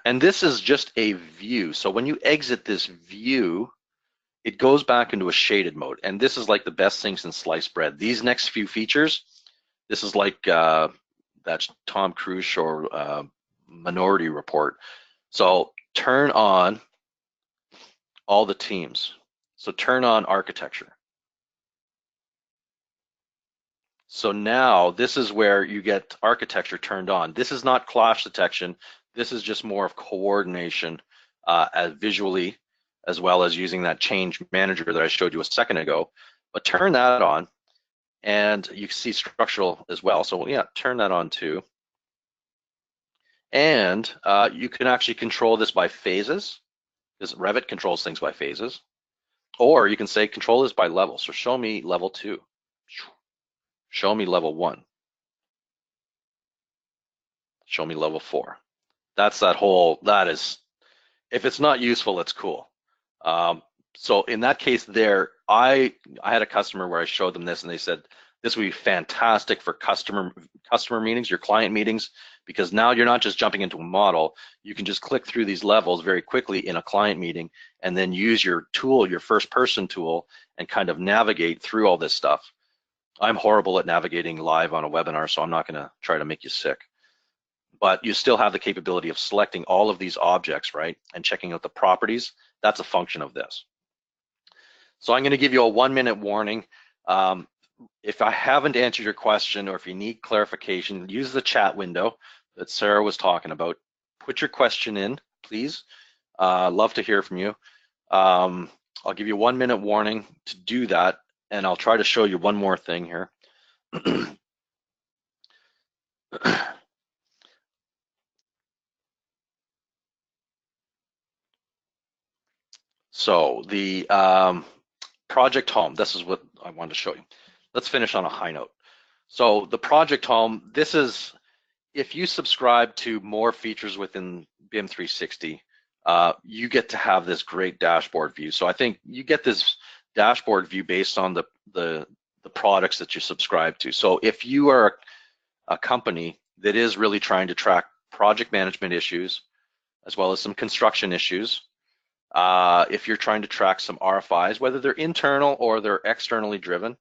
And this is just a view. So when you exit this view, it goes back into a shaded mode. And this is like the best thing since sliced bread. These next few features, this is like that Tom Cruise show, Minority Report. So turn on all the teams. So turn on architecture. So now this is where you get architecture turned on. This is not clash detection. This is just more of coordination visually, as well as using that change manager that I showed you a second ago. But turn that on, and you see structural as well. So yeah, turn that on too. And you can actually control this by phases, because Revit controls things by phases. Or you can say control this by level. So show me level 2. Show me level 1. Show me level 4. That's that is, if it's not useful, it's cool. So in that case there, I had a customer where I showed them this and they said, this would be fantastic for customer meetings, your client meetings, because now you're not just jumping into a model, you can just click through these levels very quickly in a client meeting and then use your tool, your first person tool, and kind of navigate through all this stuff. I'm horrible at navigating live on a webinar, so I'm not gonna try to make you sick. But you still have the capability of selecting all of these objects, right? And checking out the properties. That's a function of this. So I'm gonna give you a 1-minute warning. If I haven't answered your question or if you need clarification, use the chat window that Sarah was talking about. Put your question in, please. Love to hear from you. I'll give you a 1-minute warning to do that, and I'll try to show you one more thing here. So the project home, this is what I wanted to show you. let's finish on a high note. So the project home, this is, if you subscribe to more features within BIM 360, you get to have this great dashboard view. So I think you get this dashboard view based on the products that you subscribe to. So if you are a company that is really trying to track project management issues, as well as some construction issues, if you're trying to track some RFIs, whether they're internal or they're externally driven,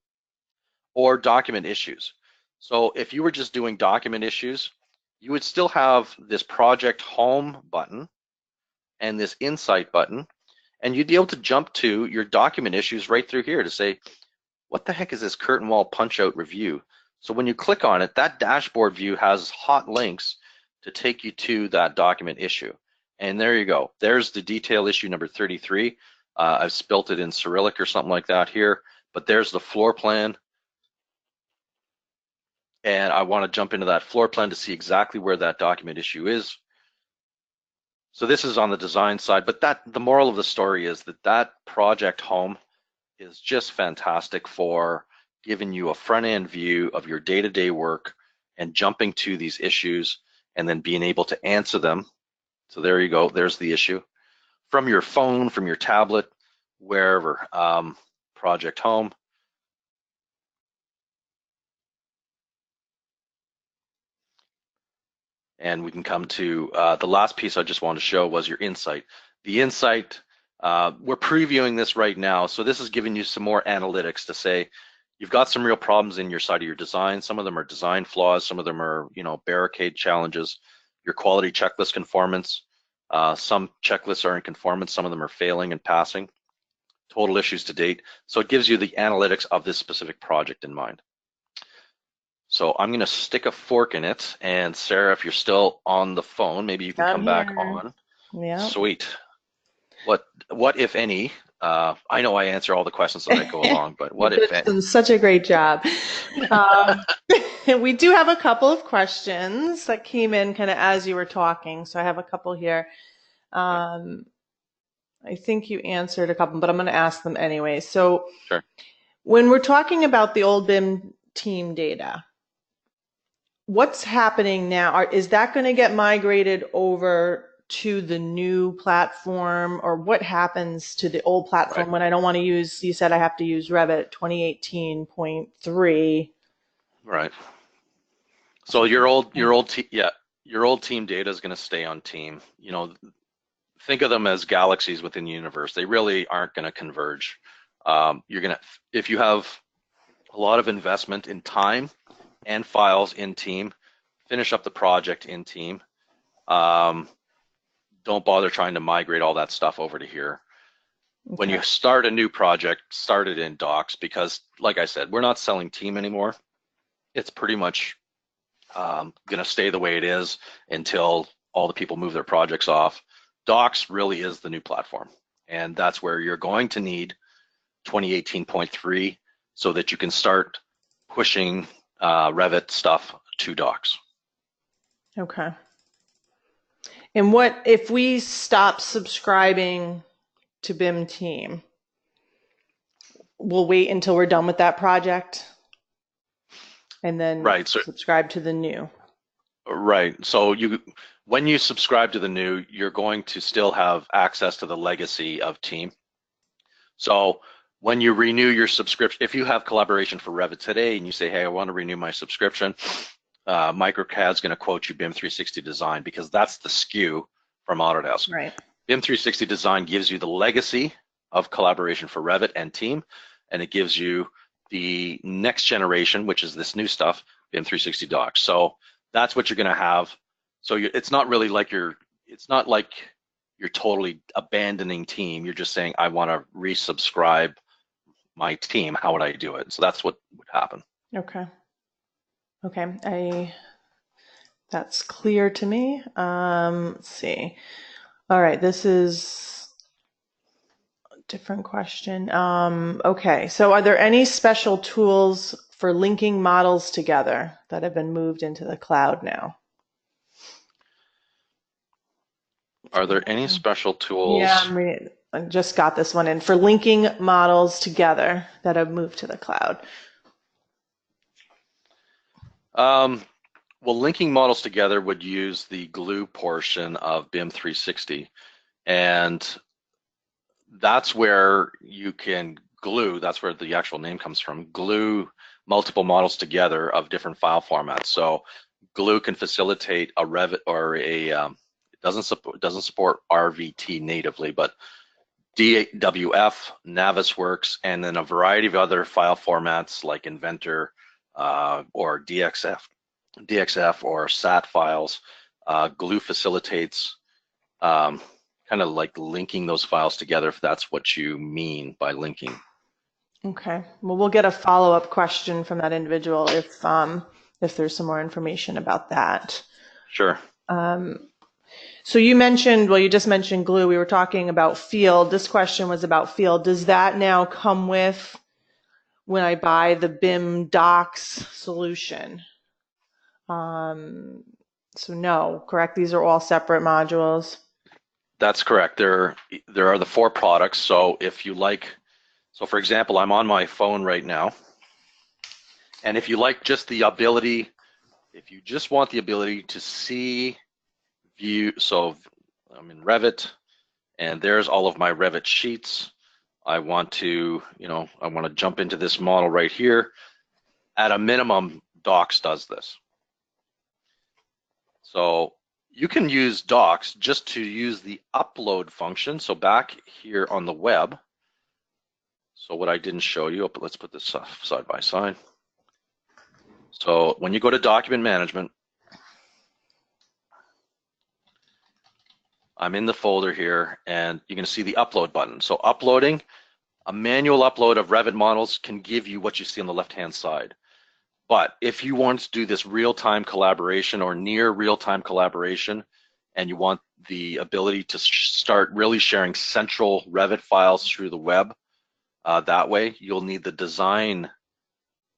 or document issues. So if you were just doing document issues, you would still have this project home button and this insight button, and you'd be able to jump to your document issues right through here to say, what the heck is this curtain wall punch out review? So when you click on it, that dashboard view has hot links to take you to that document issue. And there you go. There's the detail issue number 33. I've spelt it in Cyrillic or something like that here, but there's the floor plan. And I want to jump into that floor plan to see exactly where that document issue is. So this is on the design side, but the moral of the story is that project home is just fantastic for giving you a front-end view of your day-to-day work and jumping to these issues and then being able to answer them. So there you go, there's the issue. From your phone, from your tablet, wherever, project home. And we can come to the last piece I just wanted to show was your insight. The insight, we're previewing this right now. So this is giving you some more analytics to say, you've got some real problems in your side of your design. Some of them are design flaws. Some of them are, barricade challenges. Your quality checklist conformance. Some checklists are in conformance. Some of them are failing and passing. Total issues to date. So it gives you the analytics of this specific project in mind. So I'm going to stick a fork in it. And Sarah, if you're still on the phone, maybe you can come back on. Yeah. Sweet. What if any? I know I answer all the questions that I go along, but what if any? Such a great job. We do have a couple of questions that came in kind of as you were talking. So I have a couple here. I think you answered a couple, but I'm going to ask them anyway. So sure. When we're talking about the old BIM team data, what's happening now? Is that going to get migrated over to the new platform, or what happens to the old platform when I don't want to use, you said I have to use Revit 2018.3. Right. So your old team data is going to stay on team. Think of them as galaxies within the universe. They really aren't going to converge. If you have a lot of investment in time and files in team, finish up the project in team. Don't bother trying to migrate all that stuff over to here. Okay. When you start a new project, start it in Docs, because like I said, we're not selling team anymore. It's pretty much going to stay the way it is until all the people move their projects off. Docs really is the new platform, and that's where you're going to need 2018.3 so that you can start pushing Revit stuff to Docs. Okay. And what if we stop subscribing to BIM team? We'll wait until we're done with that project and then subscribe to the new. Right. So when you subscribe to the new, you're going to still have access to the legacy of team. So when you renew your subscription, if you have collaboration for Revit today and you say, hey, I want to renew my subscription, MicroCAD is going to quote you BIM360 Design, because that's the SKU from Autodesk. Right. BIM360 Design gives you the legacy of collaboration for Revit and team, and it gives you the next generation, which is this new stuff, BIM360 Docs. So that's what you're going to have. So it's not like you're totally abandoning team. You're just saying, I want to resubscribe my team. How would I do it? So that's what would happen. Okay. Okay, that's clear to me. Let's see. All right, this is a different question. Okay, so are there any special tools for linking models together that have been moved into the cloud now? Are there any special tools? Yeah, I just got this one in for linking models together that have moved to the cloud. Well, linking models together would use the glue portion of BIM360, and that's where you can glue, that's where the actual name comes from, glue multiple models together of different file formats. So glue can facilitate a Revit or it doesn't support RVT natively, but DWF, Navisworks, and then a variety of other file formats like Inventor or DXF or SAT files. Glue facilitates kind of like linking those files together, if that's what you mean by linking. Okay. Well, we'll get a follow-up question from that individual if there's some more information about that. Sure. So you mentioned, well, you just mentioned glue. We were talking about field. This question was about field. Does that now come with when I buy the BIM Docs solution? So no, correct? These are all separate modules. That's correct. There are the 4 products. So if you like, so for example, I'm on my phone right now, and if you like just the ability, if you just want the ability to see view, so I'm in Revit, and there's all of my Revit sheets. I want to, I want to jump into this model right here. At a minimum, Docs does this. So you can use Docs just to use the upload function. So back here on the web, so what I didn't show you, let's put this side by side. So when you go to Document Management, I'm in the folder here, and you're going to see the upload button. So uploading, a manual upload of Revit models can give you what you see on the left-hand side. But if you want to do this real-time collaboration or near real-time collaboration, and you want the ability to start really sharing central Revit files through the web, that way you'll need the design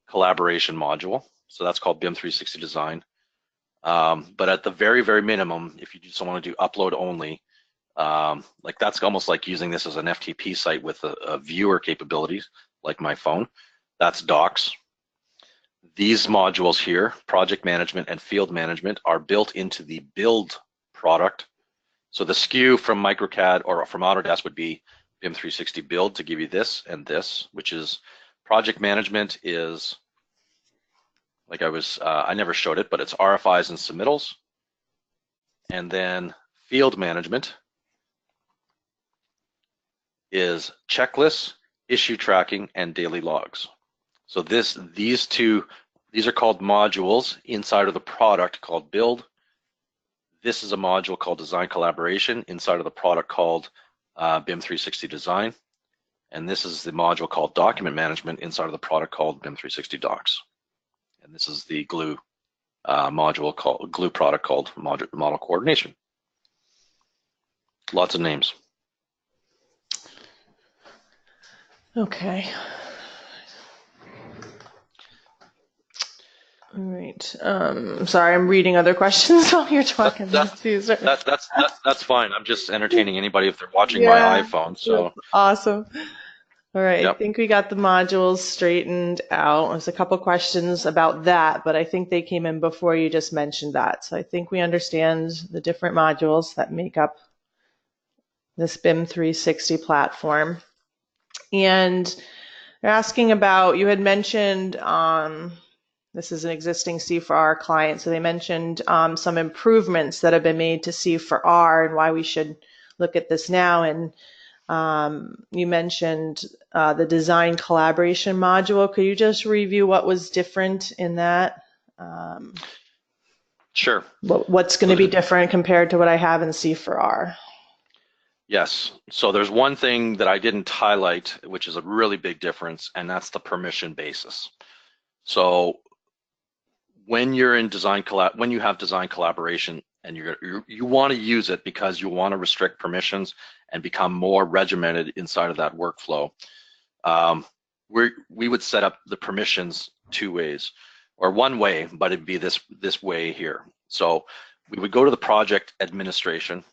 collaboration module. So that's called BIM360 Design. But at the very, very minimum, if you just want to do upload only, like that's almost like using this as an FTP site with a viewer capabilities, like my phone, that's Docs. These modules here, project management and field management, are built into the Build product. So the SKU from MicroCAD or from Autodesk would be BIM360 Build to give you this and this, which is project management is, like I never showed it, but it's RFIs and submittals. And then field management is checklists, issue tracking, and daily logs. So these are called modules inside of the product called Build. This is a module called Design Collaboration inside of the product called BIM360 Design. And this is the module called Document Management inside of the product called BIM360 Docs. And this is the glue glue product called Model Coordination. Lots of names. Okay. All right. Sorry, I'm reading other questions while you're talking. That's fine. I'm just entertaining anybody if they're watching my iPhone. So awesome. All right. Yep. I think we got the modules straightened out. There's a couple questions about that, but I think they came in before you just mentioned that. So I think we understand the different modules that make up this BIM360 platform. And they're asking about, you had mentioned, this is an existing C4R client, so they mentioned some improvements that have been made to C4R and why we should look at this now. And you mentioned the design collaboration module. Could you just review what was different in that? Sure. What's going to be different compared to what I have in C4R? Yes. So there's one thing that I didn't highlight, which is a really big difference, and that's the permission basis. So when you're in when you have design collaboration and you want to use it because you want to restrict permissions and become more regimented inside of that workflow, we would set up the permissions 2 ways, or 1 way, but it'd be this way here. So we would go to the project administration,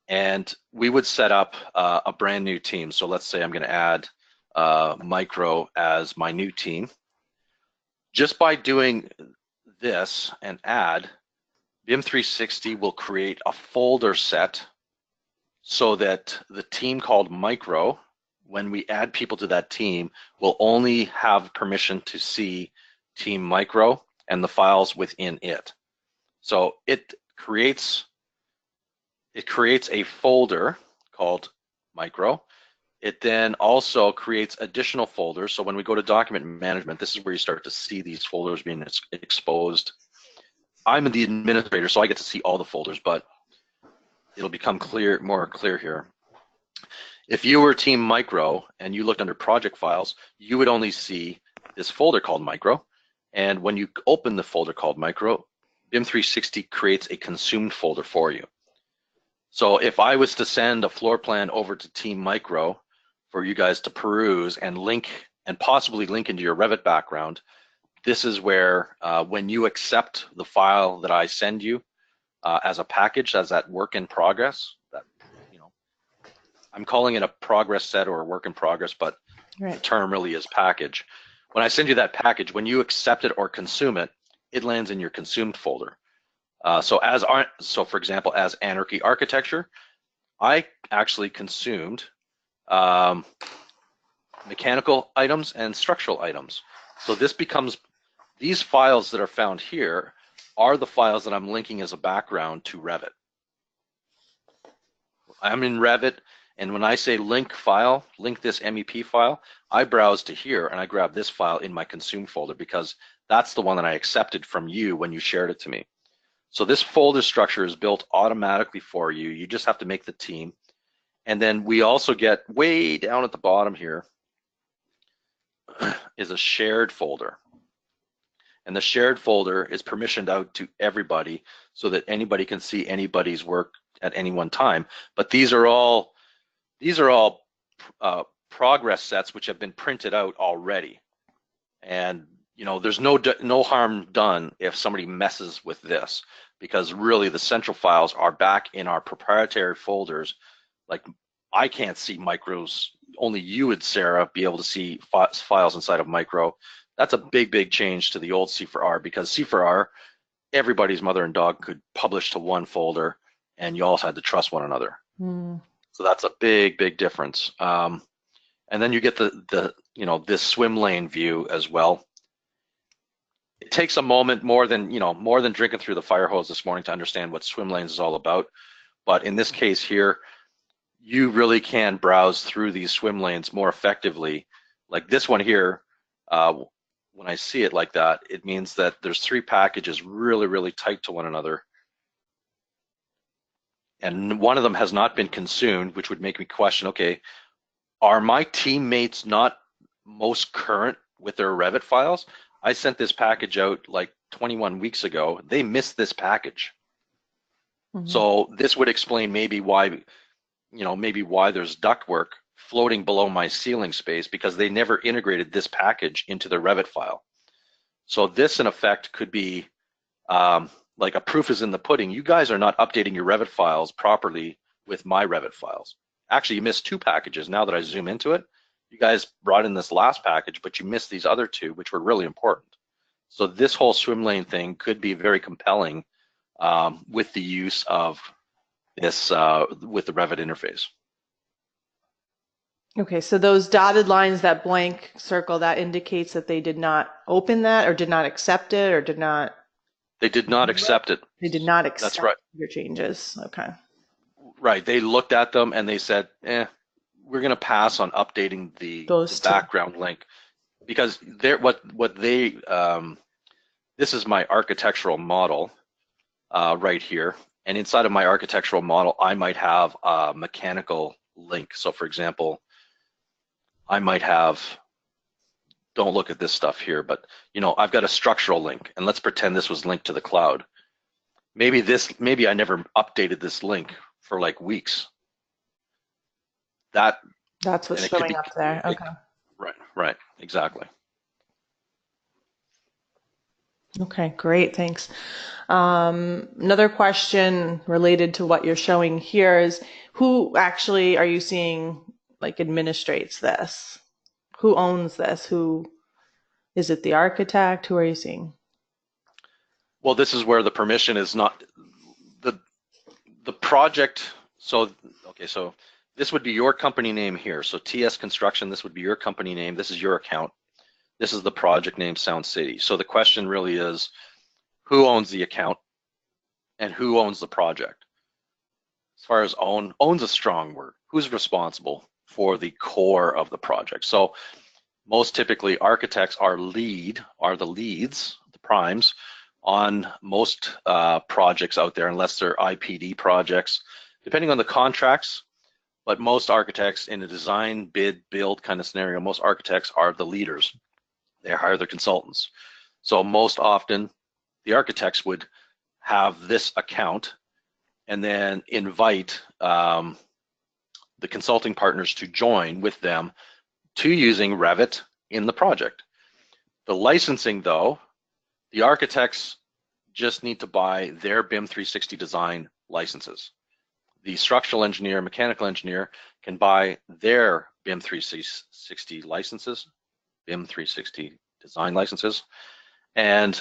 and we would set up a brand new team. So let's say I'm going to add Micro as my new team. Just by doing this and add, BIM360 will create a folder set so that the team called Micro, when we add people to that team, will only have permission to see Team Micro and the files within it. So it creates a folder called Micro. It then also creates additional folders. So when we go to document management, this is where you start to see these folders being exposed. I'm the administrator, so I get to see all the folders, but it'll become more clear here. If you were Team Micro and you looked under project files, you would only see this folder called Micro. And when you open the folder called Micro, BIM360 creates a consumed folder for you. So if I was to send a floor plan over to Team Micro for you guys to peruse and link and possibly link into your Revit background, this is where when you accept the file that I send you as a package, as that work in progress, that, you know, I'm calling it a progress set or a work in progress, but the term really is package. When I send you that package, when you accept it or consume it, it lands in your consumed folder. So for example, as Anarchy Architecture, I actually consumed mechanical items and structural items. So this becomes, these files that are found here are the files that I'm linking as a background to Revit. I'm in Revit, and when I say link file, link this MEP file, I browse to here and I grab this file in my consume folder because that's the one that I accepted from you when you shared it to me. So this folder structure is built automatically for you. You just have to make the team. And then we also get way down at the bottom here is a shared folder. And the shared folder is permissioned out to everybody so that anybody can see anybody's work at any one time. But these are all progress sets which have been printed out already. And you know, there's no harm done if somebody messes with this, because really the central files are back in our proprietary folders. Like, I can't see Micros, only you would, Sarah, be able to see files inside of Micro. That's a big change to the old C4R, because C4R, everybody's mother and dog could publish to one folder and you all had to trust one another. So that's a big difference. And then you get the you know, this swim lane view as well. It takes a moment, more than drinking through the fire hose this morning, to understand what swim lanes is all about. But in this case here, you really can browse through these swim lanes more effectively. Like this one here, when I see it like that, it means that there's 3 packages really tight to one another. And one of them has not been consumed, which would make me question, okay, are my teammates not most current with their Revit files? I sent this package out like 21 weeks ago. They missed this package. So this would explain maybe why, maybe why there's ductwork floating below my ceiling space, because they never integrated this package into their Revit file. So this, in effect, could be like a proof is in the pudding. You guys are not updating your Revit files properly with my Revit files. Actually, you missed 2 packages. Now that I zoom into it, you guys brought in this last package, but you missed these other 2, which were really important. So this whole swim lane thing could be very compelling with the use of this, with the Revit interface. Okay, so those dotted lines, that blank circle, that indicates that they did not open that, or did not accept it, or did not... They did not accept it. They did not accept That's right. Your changes. Okay. Right. They looked at them and they said, we're going to pass on updating the background link, because this is my architectural model right here. And inside of my architectural model, I might have a mechanical link. So for example, I might have, don't look at this stuff here, but I've got a structural link, and let's pretend this was linked to the cloud. Maybe I never updated this link for like weeks. That's what's showing up there. Okay. Right, exactly. Okay, great, thanks. Another question related to what you're showing here is, who actually are you seeing like administrates this? Who owns this? Who is it? The architect? Who are you seeing? Well, this is where the permission is not the project. So, okay, so this would be your company name here. So TS Construction, this would be your company name. This is your account. This is the project name, Sound City. So the question really is, who owns the account and who owns the project? As far as owns a strong word. Who's responsible for the core of the project? So most typically architects are the leads, the primes, on most projects out there, unless they're IPD projects, depending on the contracts. But most architects in a design, bid, build kind of scenario, most architects are the leaders. They hire their consultants. So most often the architects would have this account and then invite the consulting partners to join with them to using Revit in the project. The licensing though, the architects just need to buy their BIM360 Design licenses. The structural engineer, mechanical engineer can buy their BIM360 licenses, BIM360 Design licenses. And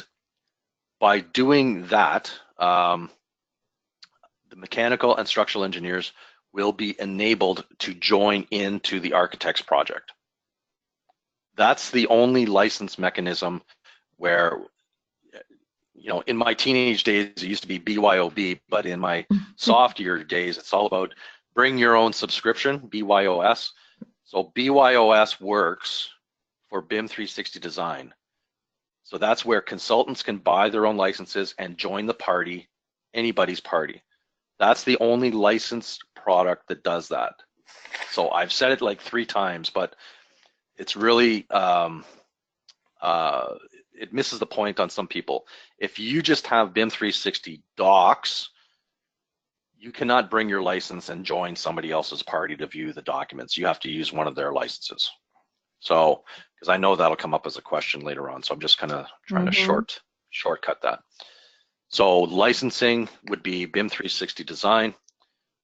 by doing that, the mechanical and structural engineers will be enabled to join into the architect's project. That's the only license mechanism where, you know, in my teenage days, it used to be BYOB, but in my softer days, it's all about bring your own subscription, BYOS. So BYOS works for BIM360 Design. So that's where consultants can buy their own licenses and join the party, anybody's party. That's the only licensed product that does that. So I've said it like 3 times, but it's really, it misses the point on some people. If you just have BIM360 Docs, you cannot bring your license and join somebody else's party to view the documents. You have to use one of their licenses. So, because I know that'll come up as a question later on, so I'm just kind of trying to shortcut that. So licensing would be BIM360 Design.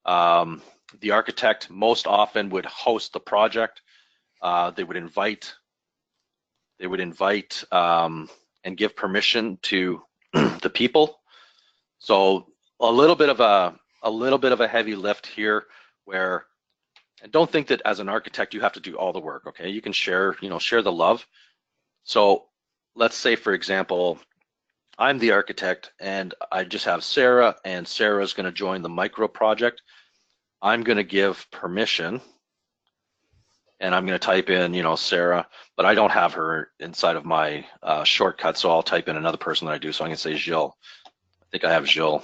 The architect most often would host the project. They would invite and give permission to the people. So a little bit of a heavy lift here, where, and don't think that as an architect you have to do all the work. Okay, you can share the love. So let's say, for example, I'm the architect and I just have Sarah, and Sarah's going to join the micro project. I'm going to give permission, and I'm going to type in, Sarah, but I don't have her inside of my shortcut, so I'll type in another person that I do. So I'm going to say Jill. I think I have Jill.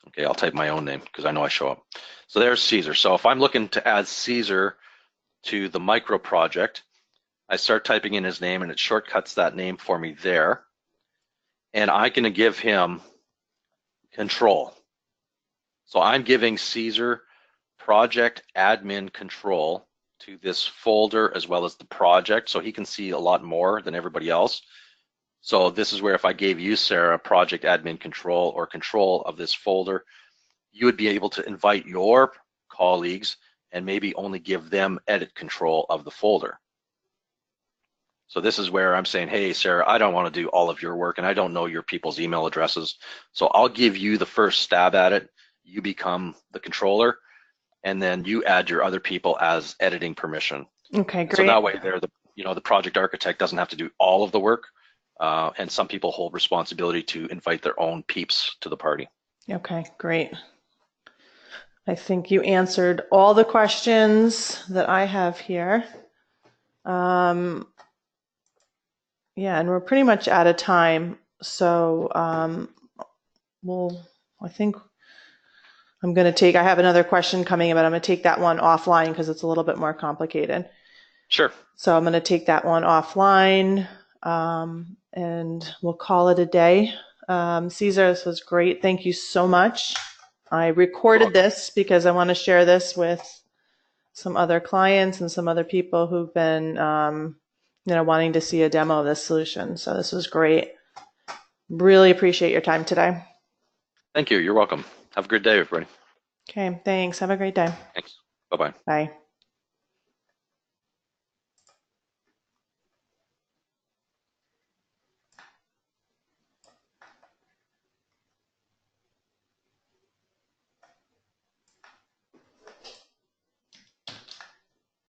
Okay, I'll type my own name because I know I show up. So there's Caesar. So if I'm looking to add Caesar to the micro project, I start typing in his name and it shortcuts that name for me there. And I'm going to give him control. So I'm giving Caesar project admin control to this folder as well as the project, so he can see a lot more than everybody else. So this is where if I gave you, Sarah, project admin control or control of this folder, you would be able to invite your colleagues and maybe only give them edit control of the folder. So this is where I'm saying, hey, Sarah, I don't want to do all of your work and I don't know your people's email addresses. So I'll give you the first stab at it. You become the controller, and then you add your other people as editing permission. Okay, great. So that way the project architect doesn't have to do all of the work. And some people hold responsibility to invite their own peeps to the party. Okay, great. I think you answered all the questions that I have here. Yeah, and we're pretty much out of time. So I think I have another question coming in, but I'm going to take that one offline because it's a little bit more complicated. Sure. So I'm going to take that one offline, and we'll call it a day. Caesar, this was great. Thank you so much. I recorded this because I want to share this with some other clients and some other people who've been wanting to see a demo of this solution. So this was great. Really appreciate your time today. Thank you. You're welcome. Have a good day, everybody. Okay, thanks. Have a great day. Thanks. Bye-bye. Bye.